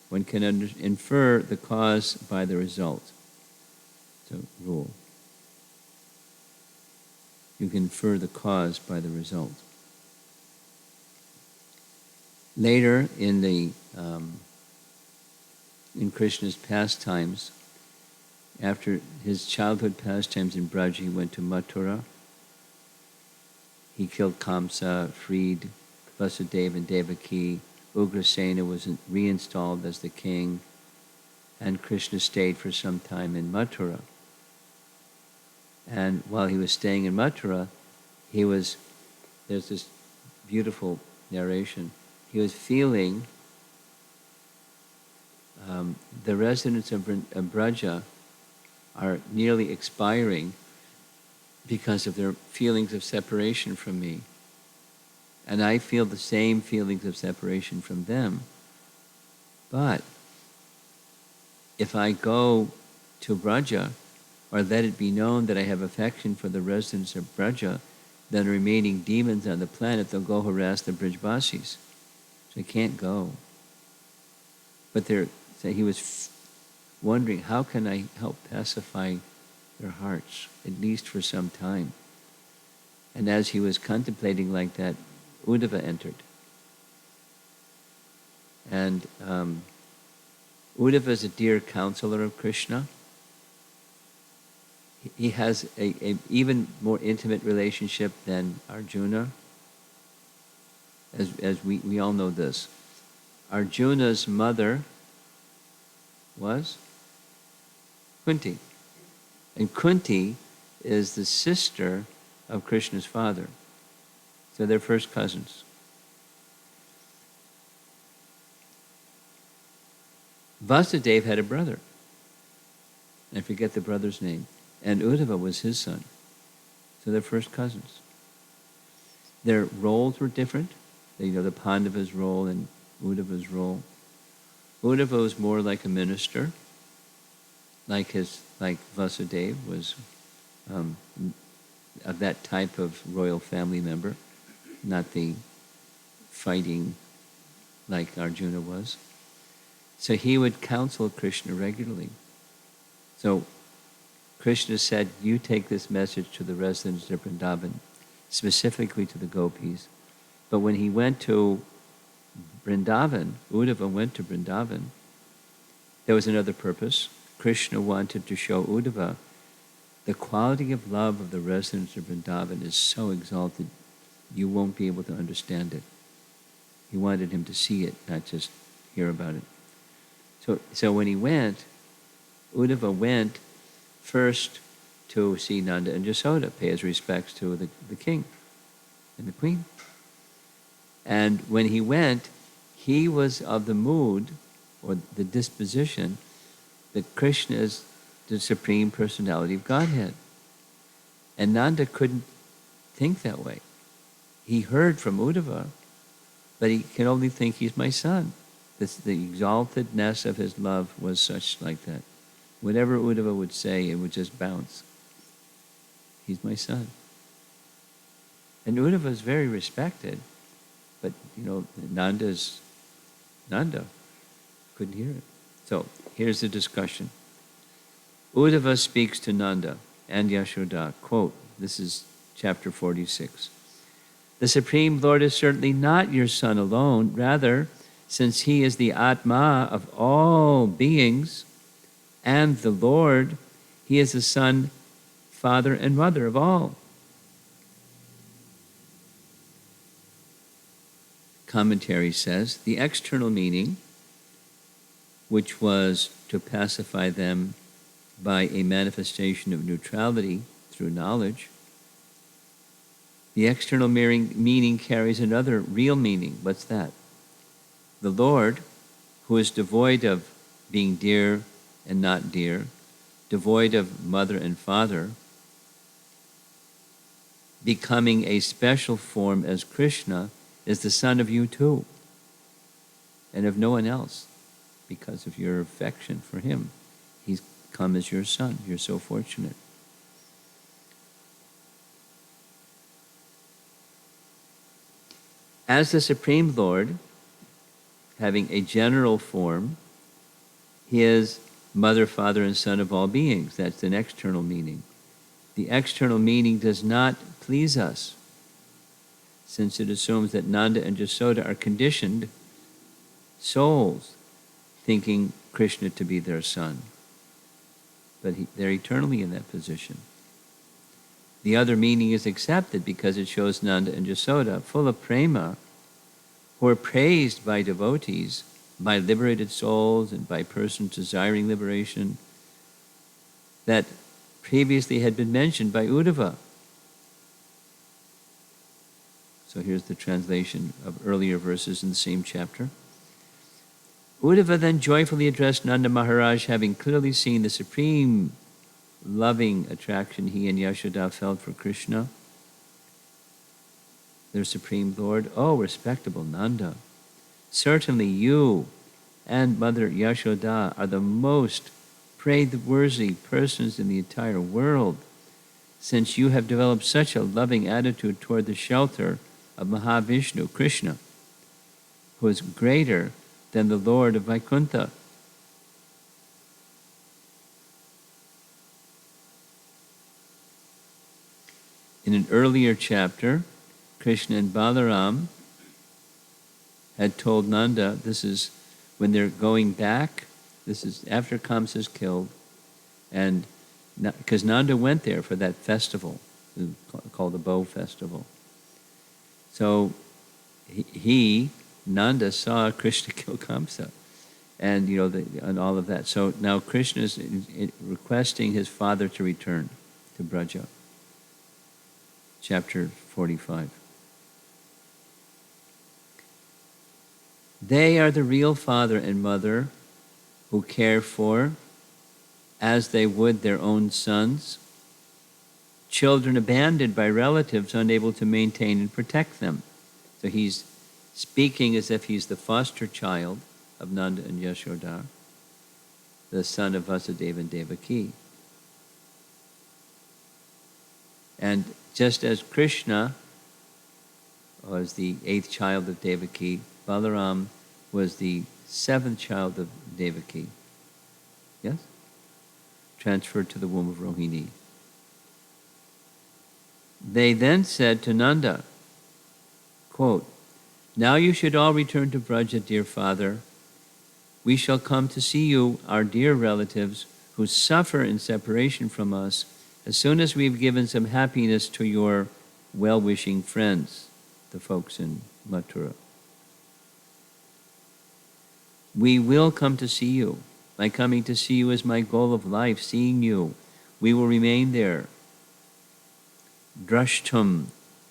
One can infer the cause by the result. It's a rule. You can infer the cause by the result. Later in Krishna's pastimes, after his childhood pastimes in Braj, he went to Mathura. He killed Kamsa, freed Vasudeva and Devaki. Ugrasena was reinstalled as the king, and Krishna stayed for some time in Mathura. And while he was staying in Mathura, there's this beautiful narration, he was feeling the residents of Braja are nearly expiring because of their feelings of separation from me. And I feel the same feelings of separation from them. But if I go to Braja, or let it be known that I have affection for the residents of Braja, then the remaining demons on the planet, they'll go harass the Brijvasis. So I can't go. But so he was wondering, how can I help pacify their hearts, at least for some time? And as he was contemplating like that, Uddhava entered. And Uddhava is a dear counselor of Krishna. He has a even more intimate relationship than Arjuna. As we all know this. Arjuna's mother was Kunti. And Kunti is the sister of Krishna's father. So they're first cousins. Vasudeva had a brother. I forget the brother's name. And Uddhava was his son. So they're first cousins. Their roles were different. The Pandava's role and Uddhava's role. Uddhava was more like a minister, like Vasudeva was of that type of royal family member, not the fighting like Arjuna was. So he would counsel Krishna regularly. So Krishna said, you take this message to the residents of Vrindavan, specifically to the gopis. But when he went to Vrindavan, Uddhava went to Vrindavan, there was another purpose. Krishna wanted to show Uddhava the quality of love of the residents of Vrindavan is so exalted, you won't be able to understand it. He wanted him to see it, not just hear about it. So when he went, Uddhava went first to see Nanda and Yashoda, pay his respects to the king and the queen. And when he went, he was of the mood or the disposition that Krishna is the Supreme Personality of Godhead. And Nanda couldn't think that way. He heard from Uddhava, but he can only think he's my son. The exaltedness of his love was such like that. Whatever Uddhava would say, it would just bounce. He's my son. And Uddhava is very respected, but Nanda couldn't hear it. So here's the discussion. Uddhava speaks to Nanda and Yashoda, quote, this is chapter 46. The Supreme Lord is certainly not your son alone. Rather, since he is the Atma of all beings and the Lord, he is the son, father, and mother of all. Commentary says, the external meaning, which was to pacify them by a manifestation of neutrality through knowledge, the external meaning carries another real meaning. What's that? The Lord, who is devoid of being dear and not dear, devoid of mother and father, becoming a special form as Krishna, is the son of you too, and of no one else, because of your affection for him. He's come as your son. You're so fortunate. As the Supreme Lord, having a general form, he is mother, father, and son of all beings. That's an external meaning. The external meaning does not please us, since it assumes that Nanda and Yashoda are conditioned souls, thinking Krishna to be their son. But they're eternally in that position. The other meaning is accepted because it shows Nanda and Yashoda, full of prema, who are praised by devotees, by liberated souls, and by persons desiring liberation, that previously had been mentioned by Uddhava. So here's the translation of earlier verses in the same chapter. Uddhava then joyfully addressed Nanda Maharaj, having clearly seen the supreme loving attraction he and Yashoda felt for Krishna, their Supreme Lord. Oh, respectable Nanda, certainly you and Mother Yashoda are the most praiseworthy persons in the entire world, since you have developed such a loving attitude toward the shelter of Mahavishnu, Krishna, who is greater than the Lord of Vaikuntha. In an earlier chapter, Krishna and Balaram had told Nanda, this is when they're going back, this is after Kamsa is killed, and because Nanda went there for that festival, called the Bow Festival. So Nanda saw Krishna kill Kamsa, and and all of that. So now Krishna is requesting his father to return to Braja. Chapter 45. They are the real father and mother who care for, as they would their own sons, children abandoned by relatives unable to maintain and protect them. So he's speaking as if he's the foster child of Nanda and Yashoda, the son of Vasudeva and Devaki. And just as Krishna was the 8th child of Devaki, Balaram was the 7th child of Devaki. Yes? Transferred to the womb of Rohini. They then said to Nanda, quote, "Now you should all return to Vraja, dear father. We shall come to see you, our dear relatives, who suffer in separation from us, as soon as we've given some happiness to your well-wishing friends," the folks in Mathura. "We will come to see you. My coming to see you is my goal of life, seeing you. We will remain there." Drashtum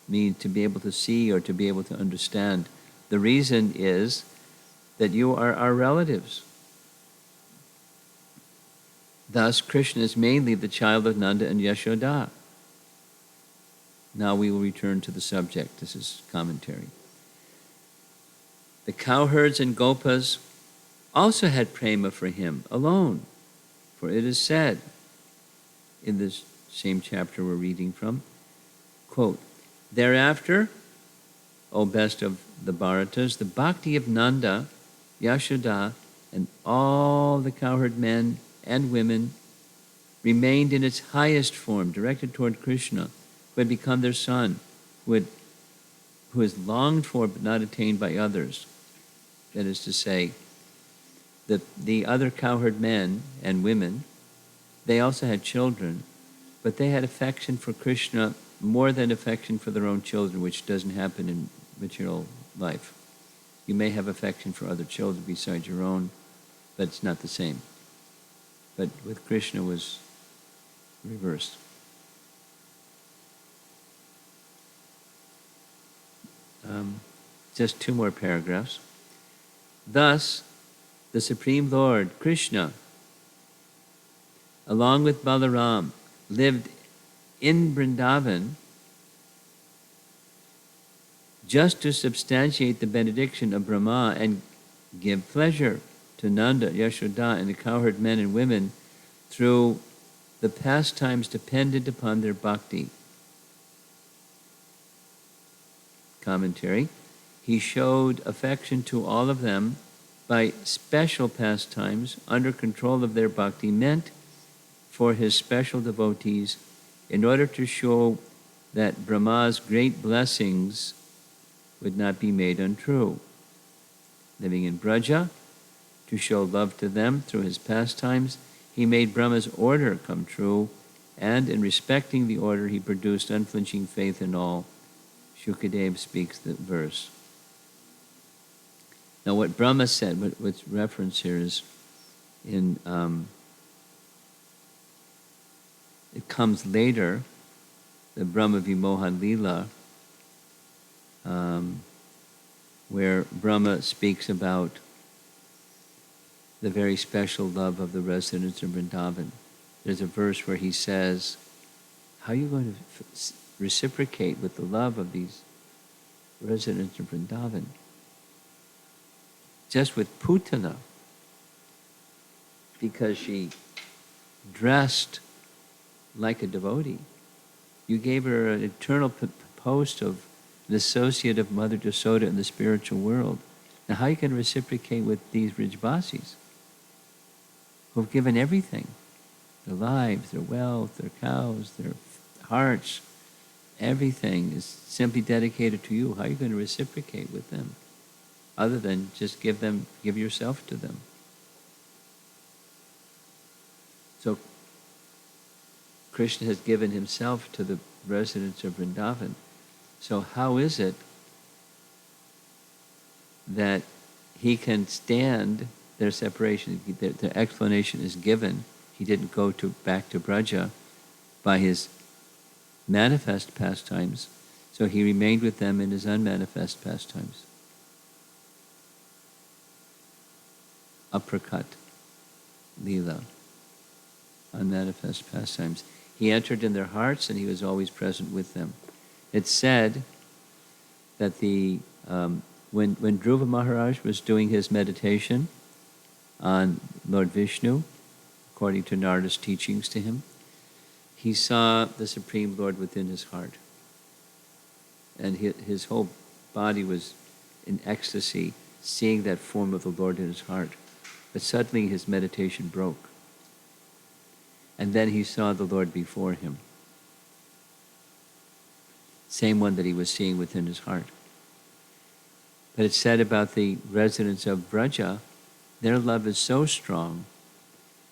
means to be able to see or to be able to understand. The reason is that you are our relatives. Thus, Krishna is mainly the child of Nanda and Yashoda. Now we will return to the subject. This is commentary. The cowherds and gopas also had prema for him alone. For it is said, in this same chapter we're reading from, quote, "Thereafter, O best of the Bharatas, the bhakti of Nanda, Yashoda, and all the cowherd men and women remained in its highest form, directed toward Krishna, who had become their son, who is longed for but not attained by others." That is to say, the other cowherd men and women, they also had children, but they had affection for Krishna more than affection for their own children, which doesn't happen in material life. You may have affection for other children besides your own, but it's not the same. But with Krishna was reversed. Just 2 more paragraphs. Thus, the Supreme Lord, Krishna, along with Balaram, lived in Vrindavan just to substantiate the benediction of Brahma and give pleasure to Nanda, Yashoda, and the cowherd men and women through the pastimes dependent upon their bhakti. Commentary. He showed affection to all of them by special pastimes under control of their bhakti meant for his special devotees in order to show that Brahma's great blessings would not be made untrue. Living in Braja, to show love to them through his pastimes, he made Brahma's order come true, and in respecting the order, he produced unflinching faith in all. Shukadev speaks the verse. Now what Brahma said, what's reference here is in, it comes later, the Brahma Vimohan Lila, where Brahma speaks about the very special love of the residents of Vrindavan. There's a verse where he says, how are you going to reciprocate with the love of these residents of Vrindavan? Just with Putana, because she dressed like a devotee. You gave her an eternal post of an associate of Mother Yashoda in the spiritual world. Now how you can reciprocate with these Rijvasis who have given everything, their lives, their wealth, their cows, their hearts, everything is simply dedicated to you. How are you going to reciprocate with them other than just give yourself to them? So Krishna has given himself to the residents of Vrindavan. So how is it that he can stand their separation? The explanation is given. He didn't go back to Braja by his manifest pastimes, so he remained with them in his unmanifest pastimes. uppercut Leela, unmanifest pastimes. He entered in their hearts and he was always present with them. It's said that when Dhruva Maharaj was doing his meditation on Lord Vishnu, according to Narada's teachings to him, he saw the Supreme Lord within his heart. And his whole body was in ecstasy, seeing that form of the Lord in his heart. But suddenly his meditation broke. And then he saw the Lord before him. Same one that he was seeing within his heart. But it's said about the residents of Braja, their love is so strong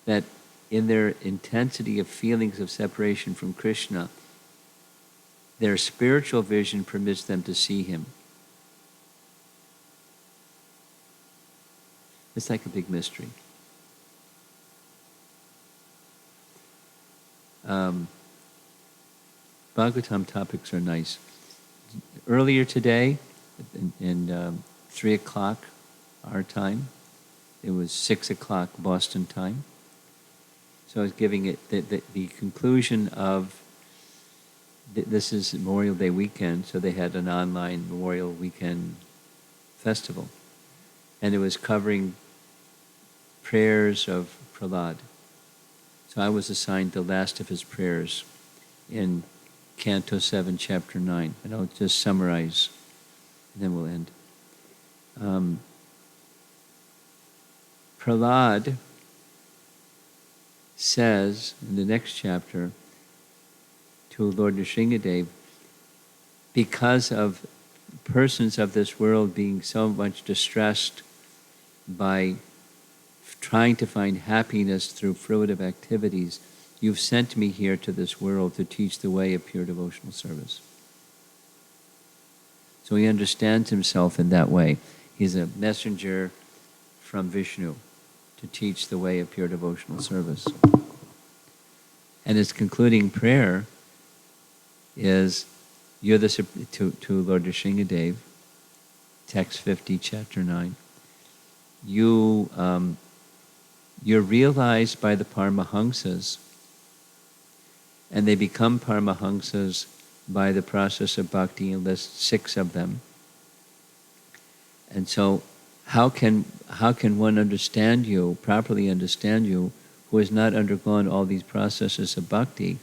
that in their intensity of feelings of separation from Krishna, their spiritual vision permits them to see him. It's like a big mystery. Bhagavatam topics are nice. Earlier today, in 3 o'clock our time, it was 6 o'clock Boston time. So I was giving it the conclusion of, this is Memorial Day weekend, so they had an online Memorial Weekend festival. And it was covering prayers of Prahlad. So I was assigned the last of his prayers in Canto 7, Chapter 9. And I'll just summarize, and then we'll end. Prahlad says in the next chapter to Lord Nrsingadev, because of persons of this world being so much distressed by trying to find happiness through fruitive activities, you've sent me here to this world to teach the way of pure devotional service. So he understands himself in that way. He's a messenger from Vishnu to teach the way of pure devotional service. And his concluding prayer is, to Lord Nrsingadev, text 50, chapter 9. You're realized by the Paramahamsas, and they become Paramahamsas by the process of bhakti, and lists 6 of them. And so how can one understand you, properly understand you, who has not undergone all these processes of bhakti?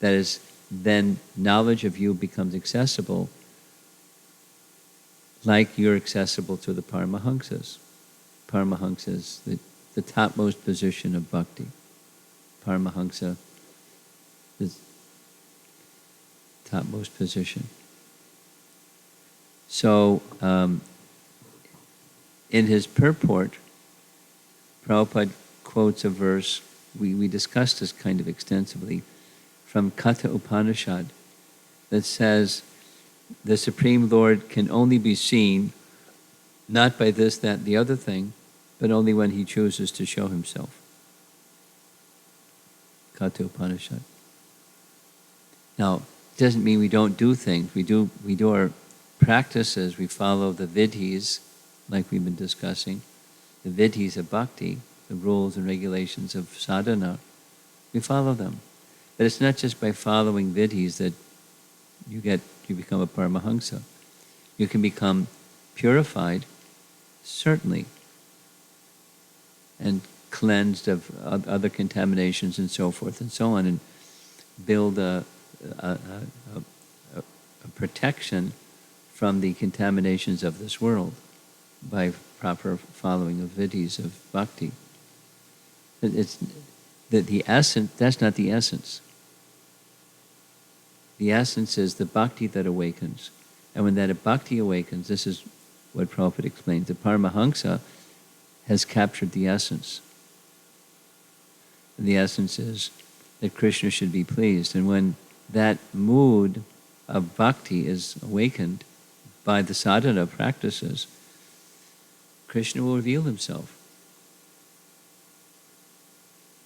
That is, then knowledge of you becomes accessible like you're accessible to the Paramahamsas. Paramahamsas, the topmost position of bhakti. Paramahamsa is topmost position. So, in his purport, Prabhupada quotes a verse, we discussed this kind of extensively, from Katha Upanishad, that says, the Supreme Lord can only be seen not by this, that, the other thing, but only when he chooses to show himself. Katha Upanishad. Now, it doesn't mean we don't do things. We do our practices. We follow the vidhis, like we've been discussing, the vidhis of bhakti, the rules and regulations of sadhana. We follow them. But it's not just by following vidhis that you become a Paramahamsa. You can become purified, certainly, and cleansed of other contaminations and so forth and so on, and build a protection from the contaminations of this world by proper following of vidhis of bhakti. It's the essence. That's not the essence. The essence is the bhakti that awakens. And when that bhakti awakens, this is what Prabhupada explains, the Paramahamsa has captured the essence. And the essence is that Krishna should be pleased. And when that mood of bhakti is awakened by the sadhana practices, Krishna will reveal himself.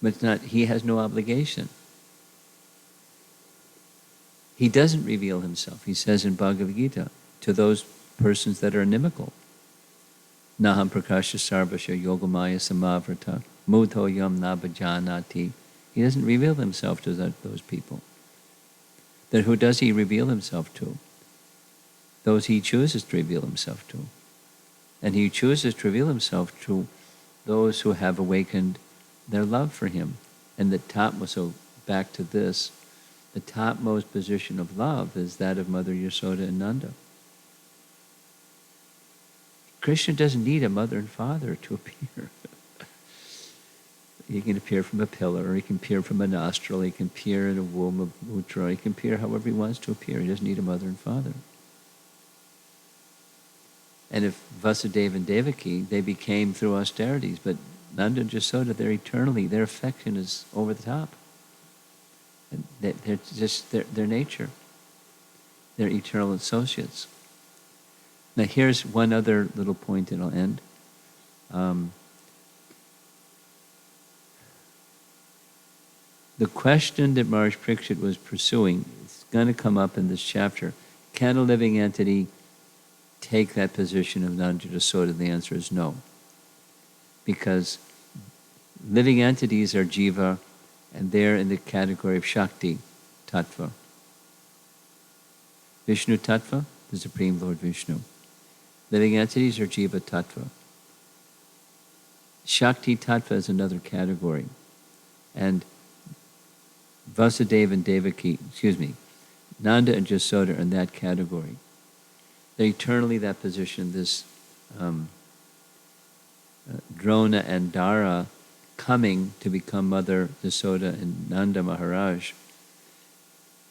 But he has no obligation. He doesn't reveal himself. He says in Bhagavad Gita, to those persons that are inimical. Naham prakasha sarvasya yogamaya samavrata mudho yam nabhajanati. He doesn't reveal himself to those people. Then who does he reveal himself to? Those he chooses to reveal himself to. And he chooses to reveal himself to those who have awakened their love for him. And the topmost, so back to this, the topmost position of love is that of Mother Yashoda and Nanda. Krishna doesn't need a mother and father to appear. He can appear from a pillar, or he can appear from a nostril, he can appear in a womb of Mutra, he can appear however he wants to appear. He doesn't need a mother and father. And if Vasudeva and Devaki, they became through austerities, but Nanda and Yashoda, they're eternally, their affection is over the top. And they're just their nature. They're eternal associates. Now here's one other little point and I'll end. The question that Maharaj Parikshit was pursuing is going to come up in this chapter. Can a living entity take that position of Nanda Yashoda? The answer is no. Because living entities are jiva, and they're in the category of Shakti, Tattva. Vishnu Tattva, the Supreme Lord Vishnu. Living entities are jiva Tattva. Shakti Tattva is another category. And Vasudeva and Devaki, Nanda and Yashoda are in that category. They're eternally that position, this Drona and Dara coming to become Mother Yashoda and Nanda Maharaj.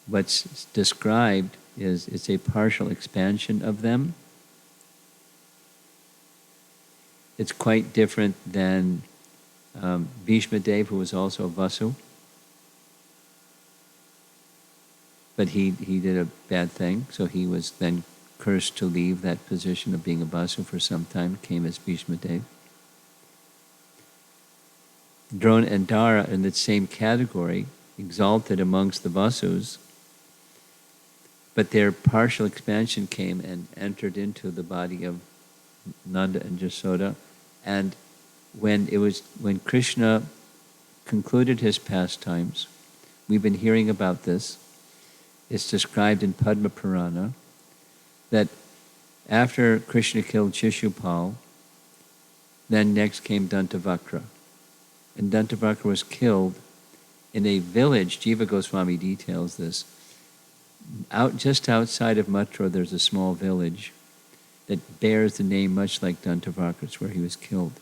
What's described is it's a partial expansion of them. It's quite different than Bhishma Dev, who was also a Vasu. But he did a bad thing, so he was then cursed to leave that position of being a Vasu for some time, came as Bhishma Dev. Drona and Dara in the same category, exalted amongst the Vasus, but their partial expansion came and entered into the body of Nanda and Yashoda. And when Krishna concluded his pastimes, we've been hearing about this, it's described in Padma Purana, that after Krishna killed Shishupal, then next came Dantavakra. And Dantavakra was killed in a village, Jiva Goswami details this, just outside of Mathura there's a small village that bears the name much like Dantavakra's, where he was killed.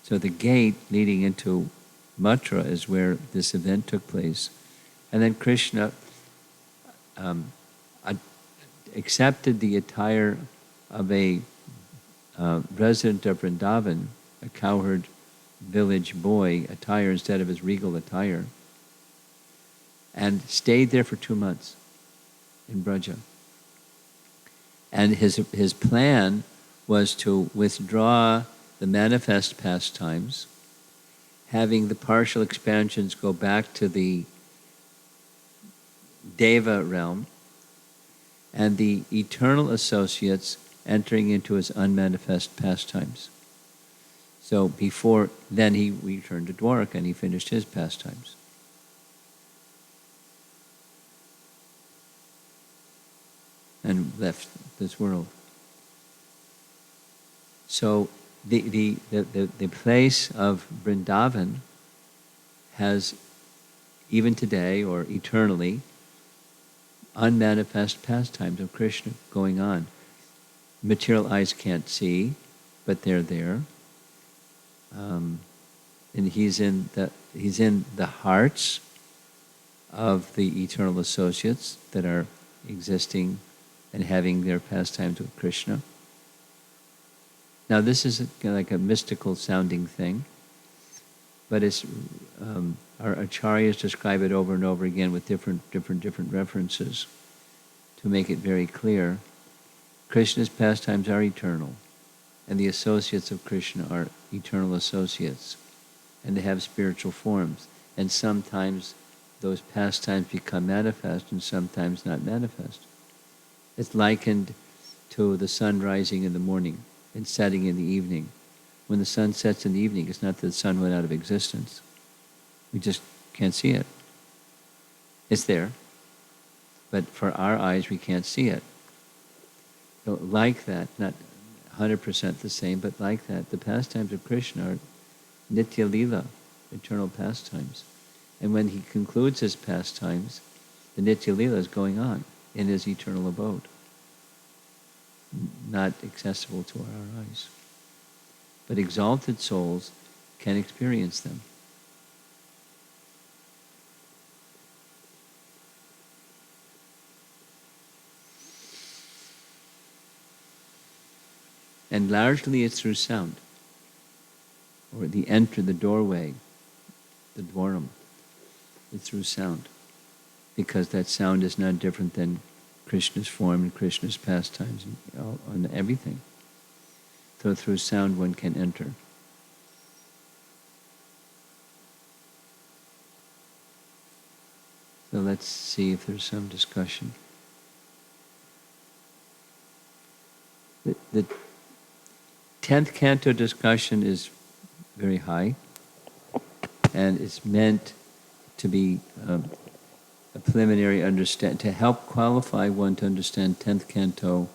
So the gate leading into Mathura is where this event took place. And then Krishna accepted the attire of a resident of Vrindavan, a cowherd village boy attire instead of his regal attire, and stayed there for 2 months in Braja. And his plan was to withdraw the manifest pastimes, having the partial expansions go back to the Deva realm, and the eternal associates entering into his unmanifest pastimes. So before then he returned to Dwarka and he finished his pastimes. And left this world. So the place of Vrindavan has, even today or eternally, unmanifest pastimes of Krishna going on. Material eyes can't see, but they're there. And he's in the hearts of the eternal associates that are existing and having their pastimes with Krishna. Now this is like a mystical sounding thing, but it's our acharyas describe it over and over again with different references to make it very clear. Krishna's pastimes are eternal, and the associates of Krishna are eternal associates, and they have spiritual forms. And sometimes those pastimes become manifest and sometimes not manifest. It's likened to the sun rising in the morning and setting in the evening. when the sun sets in the evening, it's not that the sun went out of existence. We just can't see it. It's there, but for our eyes, we can't see it. So like that, not 100% the same, but like that, the pastimes of Krishna are Nitya Lila, eternal pastimes. And when he concludes his pastimes, the Nitya Lila is going on in his eternal abode, not accessible to our eyes. But exalted souls can experience them. And largely it's through sound, or the doorway, the dwaram. It's through sound, because that sound is not different than Krishna's form and Krishna's pastimes and everything. So through sound one can enter. So let's see if there's some discussion. The 10th canto discussion is very high, and it's meant to be a preliminary understand, to help qualify one to understand 10th canto.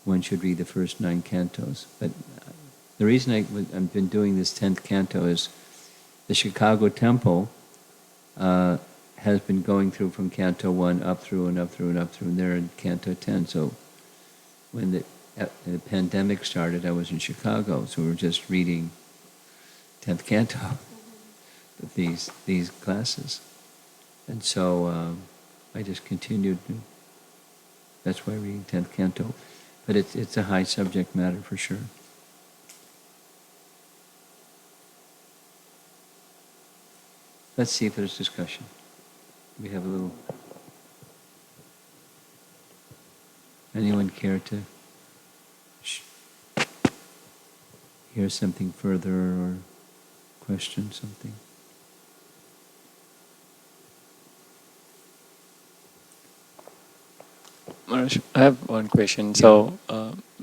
One should read the first 9 cantos. But the reason I've been doing this 10th canto is the Chicago Temple has been going through from canto 1 up through and up through and up through, and they're in canto 10. So when the pandemic started, I was in Chicago, so we were just reading 10th canto of these classes. And so I just continued. That's why I'm reading 10th canto. But it's a high subject matter for sure. Let's see if there's discussion. We have a little... Anyone care to hear something further or question something? Maharaj, I have one question. So,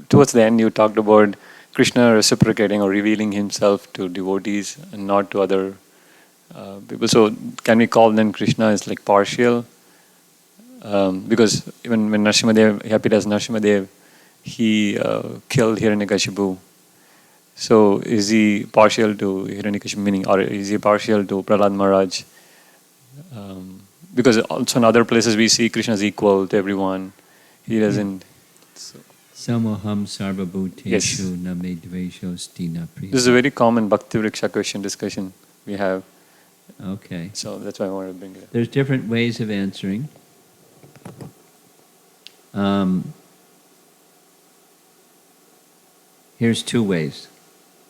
towards the end, you talked about Krishna reciprocating or revealing himself to devotees and not to other people. So, can we call then Krishna as like partial? Because even when Happy-Das Nrsimhadev, he killed Hiranyakashipu. So, is he partial to Hiranyakashipu, meaning, or is he partial to Prahlad Maharaj? Because also in other places we see Krishna is equal to everyone. He doesn't. So. Samoham sarvabhuteshu name dvesho stina priya. This is a very common Bhakti Vriksha question discussion we have. Okay. So that's why I wanted to bring it up. There's different ways of answering. Here's 2 ways.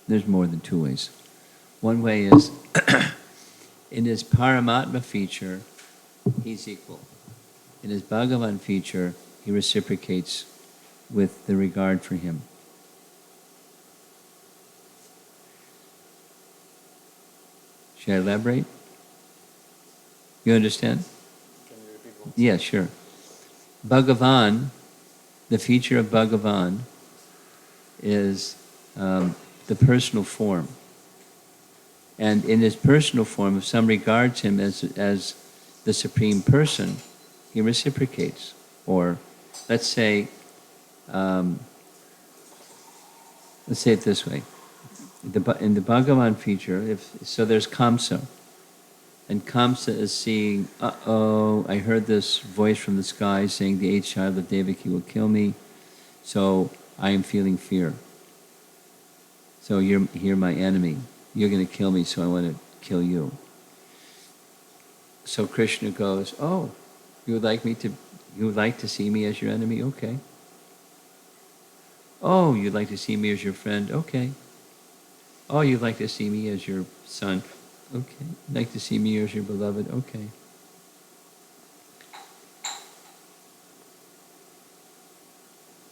There's more than 2 ways. One way is, in his Paramatma feature, he's equal. In his Bhagavan feature, he reciprocates with the regard for him. Should I elaborate? You understand? Can you repeat once? Yeah, sure. Bhagavan, the feature of Bhagavan is the personal form. And in his personal form, if some regards him as the Supreme Person, he reciprocates. Or let's say it this way. In the Bhagavan feature, so there's Kamsa. And Kamsa is seeing, I heard this voice from the sky saying the 8th child of Devaki will kill me, so I am feeling fear. So you're my enemy. You're going to kill me, so I want to kill you. So Krishna goes, oh, you would like to see me as your enemy? Okay. Oh, you'd like to see me as your friend? Okay. Oh, you'd like to see me as your son? Okay. You'd like to see me as your beloved? Okay.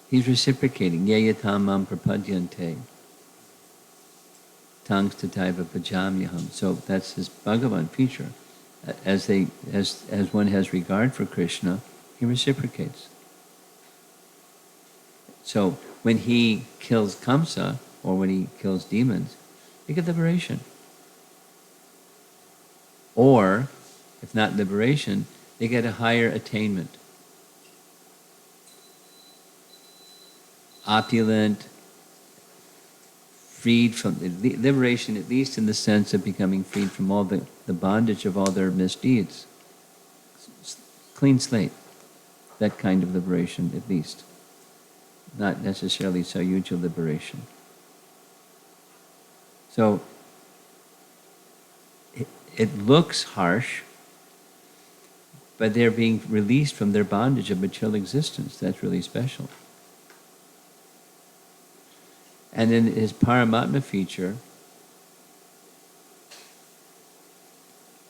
He's reciprocating. Yayatam mam prapadyante. Tangs tataiva bhajamyaham. So that's his Bhagavan feature. As one has regard for Krishna, he reciprocates. So when he kills Kamsa, or when he kills demons, they get liberation. Or, if not liberation, they get a higher attainment. Opulent, freed from liberation, at least in the sense of becoming freed from all the bondage of all their misdeeds. Clean slate. That kind of liberation, at least. Not necessarily Sayuja liberation. So, it looks harsh, but they're being released from their bondage of material existence. That's really special. And in his Paramatma feature,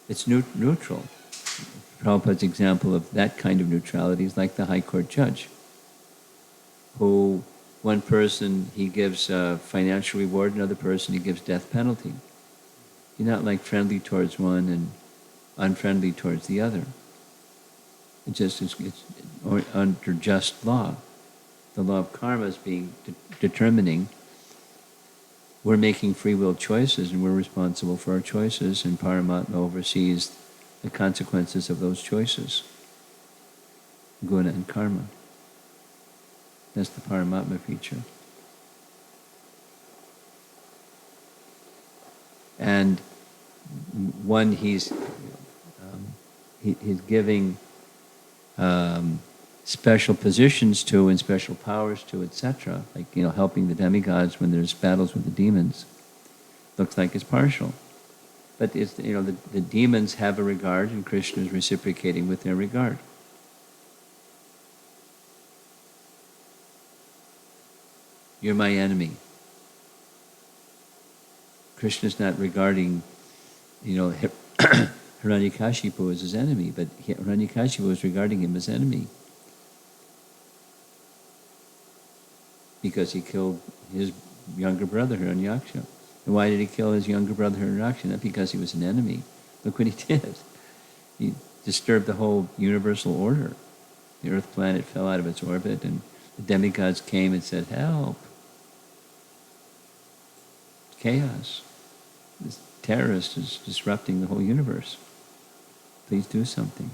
it's neutral. Prabhupada's example of that kind of neutrality is like the High Court judge, who one person he gives a financial reward, another person he gives death penalty. You're not like friendly towards one and unfriendly towards the other. It just is, it's under just law. The law of karma is being determining. We're making free will choices and we're responsible for our choices, and Paramatma oversees the consequences of those choices. Guna and karma. That's the Paramatma feature. And one he's giving special positions to and special powers to, etc. Like, helping the demigods when there's battles with the demons. Looks like it's partial. But it's, the demons have a regard and Krishna is reciprocating with their regard. You're my enemy. Krishna's not regarding, Hiranyakashipu as his enemy, but Hiranyakashipu is regarding him as enemy. Because he killed his younger brother, Hiranyaksha. And why did he kill his younger brother, Hiranyaksha? Not because he was an enemy. Look what he did. He disturbed the whole universal order. The Earth planet fell out of its orbit, and the demigods came and said, help. Chaos. This terrorist is disrupting the whole universe. Please do something.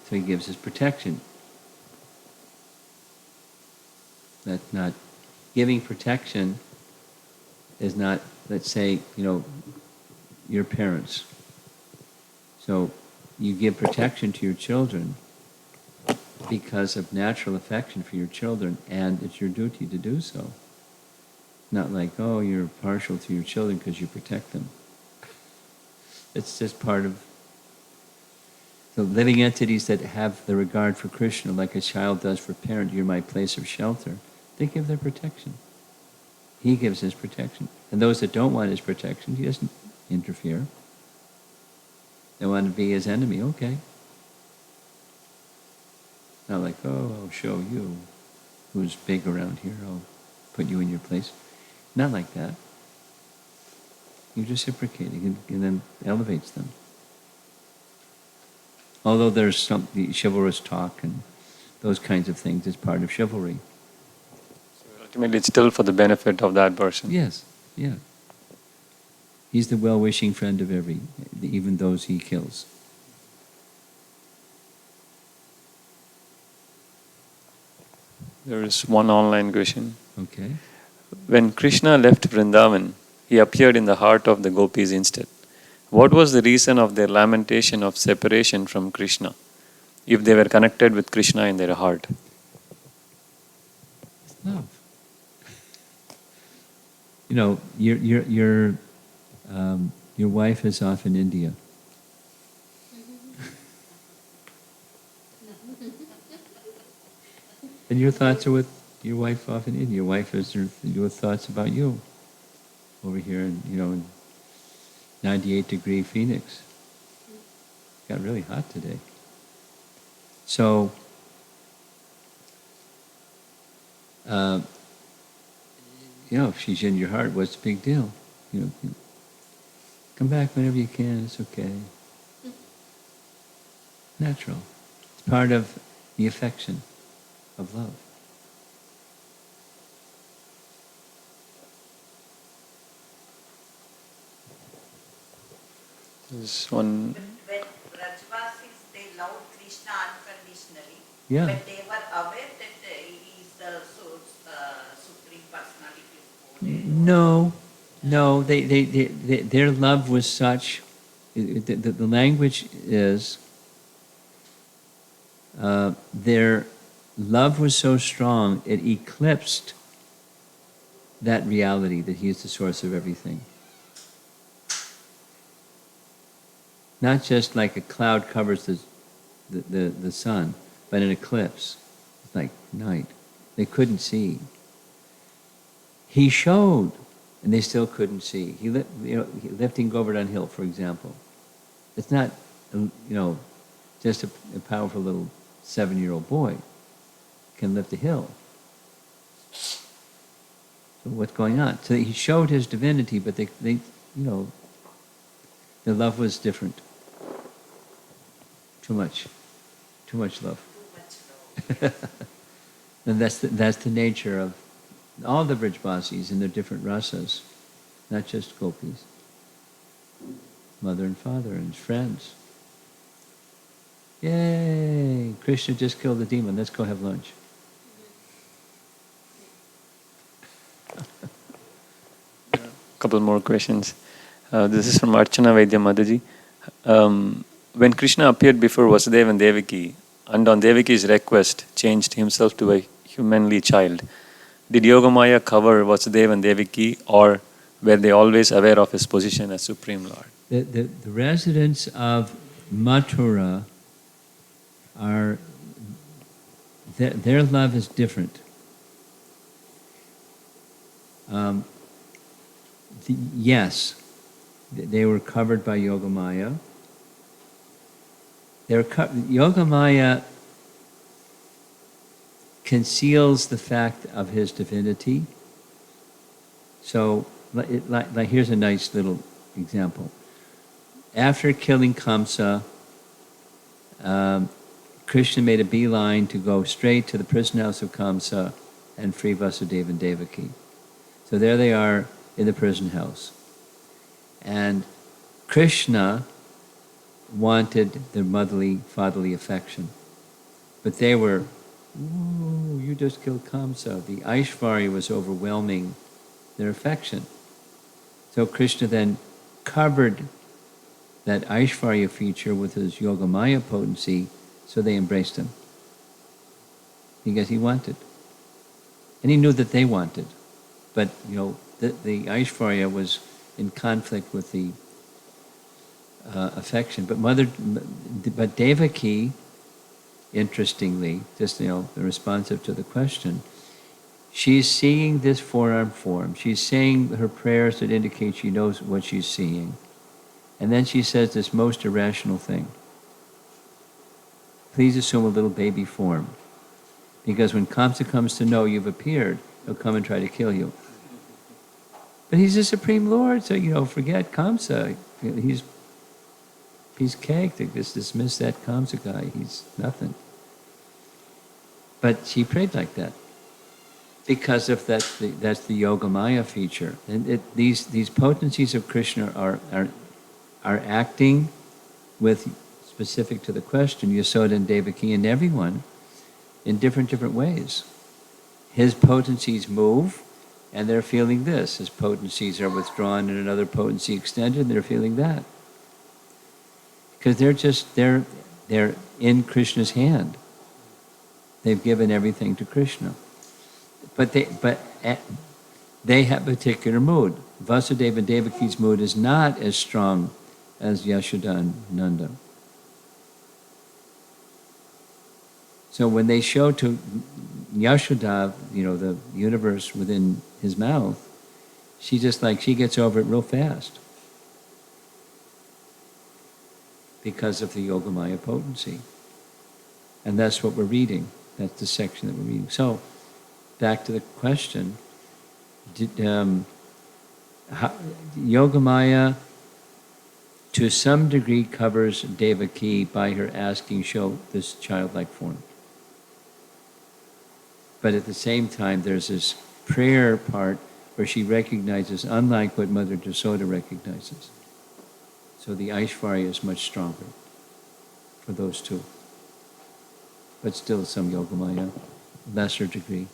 So he gives his protection. That's not, giving protection is not, let's say, your parents. So you give protection to your children because of natural affection for your children, and it's your duty to do so. Not like, oh, you're partial to your children because you protect them. It's just part of the living entities that have the regard for Krishna, like a child does for parent. You're my place of shelter. They give their protection. He gives his protection. And those that don't want his protection, he doesn't interfere. They want to be his enemy, okay. Not like, oh, I'll show you who's big around here. I'll put you in your place. Not like that. You're reciprocating, and then elevates them. Although there's some the chivalrous talk and those kinds of things as part of chivalry. So ultimately, it's still for the benefit of that person. Yes, yeah. He's the well-wishing friend of even those he kills. There is one online question. Okay. When Krishna left Vrindavan, he appeared in the heart of the gopis instead. What was the reason of their lamentation of separation from Krishna, if they were connected with Krishna in their heart? It's love. Your wife is off in India. And your thoughts are with your wife off in India. Your wife has your thoughts about you over here in 98-degree Phoenix. Got really hot today. So, if she's in your heart, what's the big deal? Come back whenever you can, it's okay. Natural. It's part of the affection of love. There's one. When Brajvasis, they loved Krishna unconditionally, Yeah. but they were aware that he is the Supreme Personality of Godhead. No, no. Their love was such. The language is their love was so strong it eclipsed that reality that he is the source of everything. Not just like a cloud covers the sun, but an eclipse. It's like night. They couldn't see. He showed, and they still couldn't see. Lifting Govardhan Hill, for example. It's not, just a powerful little 7-year-old boy can lift a hill. So what's going on? So he showed his divinity, but their love was different. Too much love. Too much love. And that's the nature of all the Brajbasis in their different rasas, not just gopis. Mother and father and friends. Yay! Krishna just killed the demon. Let's go have lunch. Couple more questions. This is from Archana Vaidya Mataji. When Krishna appeared before Vasudeva and Devaki, and on Devaki's request changed himself to a humanly child, did Yogamaya cover Vasudeva and Devaki, or were they always aware of his position as Supreme Lord? The residents of Mathura are, their love is different. Yes, they were covered by Yogamaya. Yogamaya conceals the fact of his divinity. So, here's a nice little example. After killing Kamsa, Krishna made a beeline to go straight to the prison house of Kamsa and free Vasudeva and Devaki. So there they are in the prison house. And Krishna wanted their motherly, fatherly affection. But they were, ooh, you just killed Kamsa. The Aishvarya was overwhelming their affection. So Krishna then covered that Aishvarya feature with his Yogamaya potency, so they embraced him. Because he wanted. And he knew that they wanted. But, the Aishvarya was in conflict with the affection. But Devaki, interestingly, just, responsive to the question, she's seeing this forearm form. She's saying her prayers that indicate she knows what she's seeing. And then she says this most irrational thing. Please assume a little baby form. Because when Kamsa comes to know you've appeared, he'll come and try to kill you. But he's the Supreme Lord, so, forget Kamsa. He's cake. Just dismiss that Kamsa guy. He's nothing. But she prayed like that. Because of that's the Yogamaya feature. And these potencies of Krishna are acting with, specific to the question, Yashoda and Devaki and everyone, in different ways. His potencies move, and they're feeling this. His potencies are withdrawn and another potency extended, and they're feeling that. Because they're in Krishna's hand. They've given everything to Krishna. But they have a particular mood. Vasudeva and Devaki's mood is not as strong as Yashoda and Nanda. So when they show to Yashoda, the universe within his mouth, she gets over it real fast. Because of the Yogamaya potency. And that's what we're reading. That's the section that we're reading. So, back to the question, Yogamaya to some degree covers Devaki by her asking, show this childlike form. But at the same time, there's this prayer part where she recognizes, unlike what Mother Yashoda recognizes. So the Aishvarya is much stronger for those two. But still some Yogamaya, lesser degree.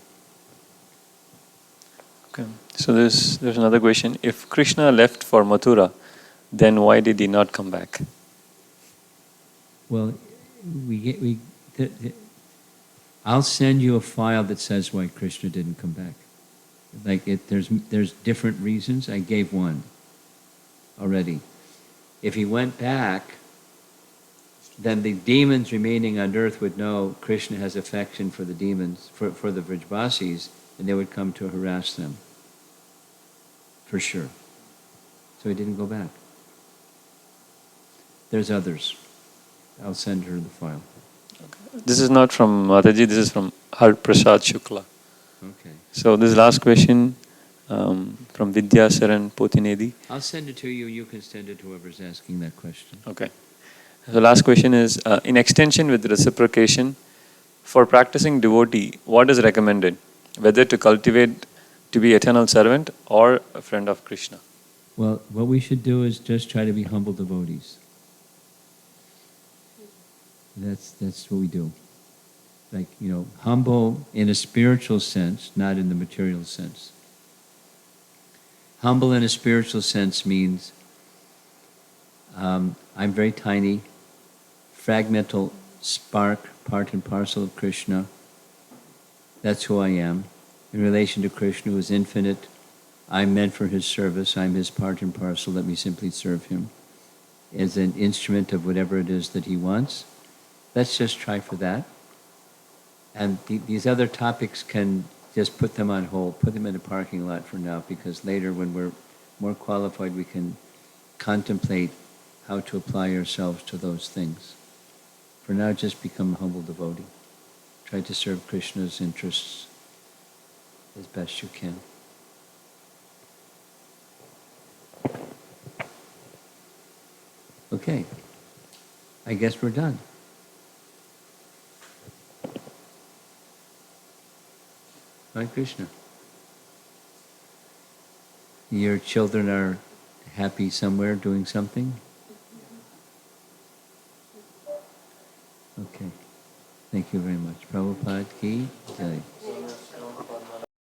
Okay. So there's another question. If Krishna left for Mathura, then why did he not come back? Well, I'll send you a file that says why Krishna didn't come back. There's different reasons. I gave one already. If he went back, then the demons remaining on earth would know Krishna has affection for the demons, for the Vrajvasis, and they would come to harass them. For sure. So he didn't go back. There's others. I'll send her the file. Okay. This is not from Mataji, this is from Har Prasad Shukla. Okay. So this last question from Vidya Saran Potinedi. I'll send it to you. You can send it to whoever's asking that question. Okay. So last question is, in extension with reciprocation, for practicing devotee, what is recommended? Whether to cultivate to be eternal servant or a friend of Krishna? Well, what we should do is just try to be humble devotees. That's what we do. Like, humble in a spiritual sense, not in the material sense. Humble in a spiritual sense means I'm very tiny, fragmental spark, part and parcel of Krishna. That's who I am. In relation to Krishna, who is infinite, I'm meant for his service. I'm his part and parcel. Let me simply serve him as an instrument of whatever it is that he wants. Let's just try for that. And these other topics can just put them on hold, put them in a parking lot for now, because later when we're more qualified, we can contemplate how to apply ourselves to those things. For now, just become a humble devotee. Try to serve Krishna's interests as best you can. Okay. I guess we're done. Hare Krishna. Your children are happy somewhere doing something? Okay. Thank you very much. Prabhupada ki jai.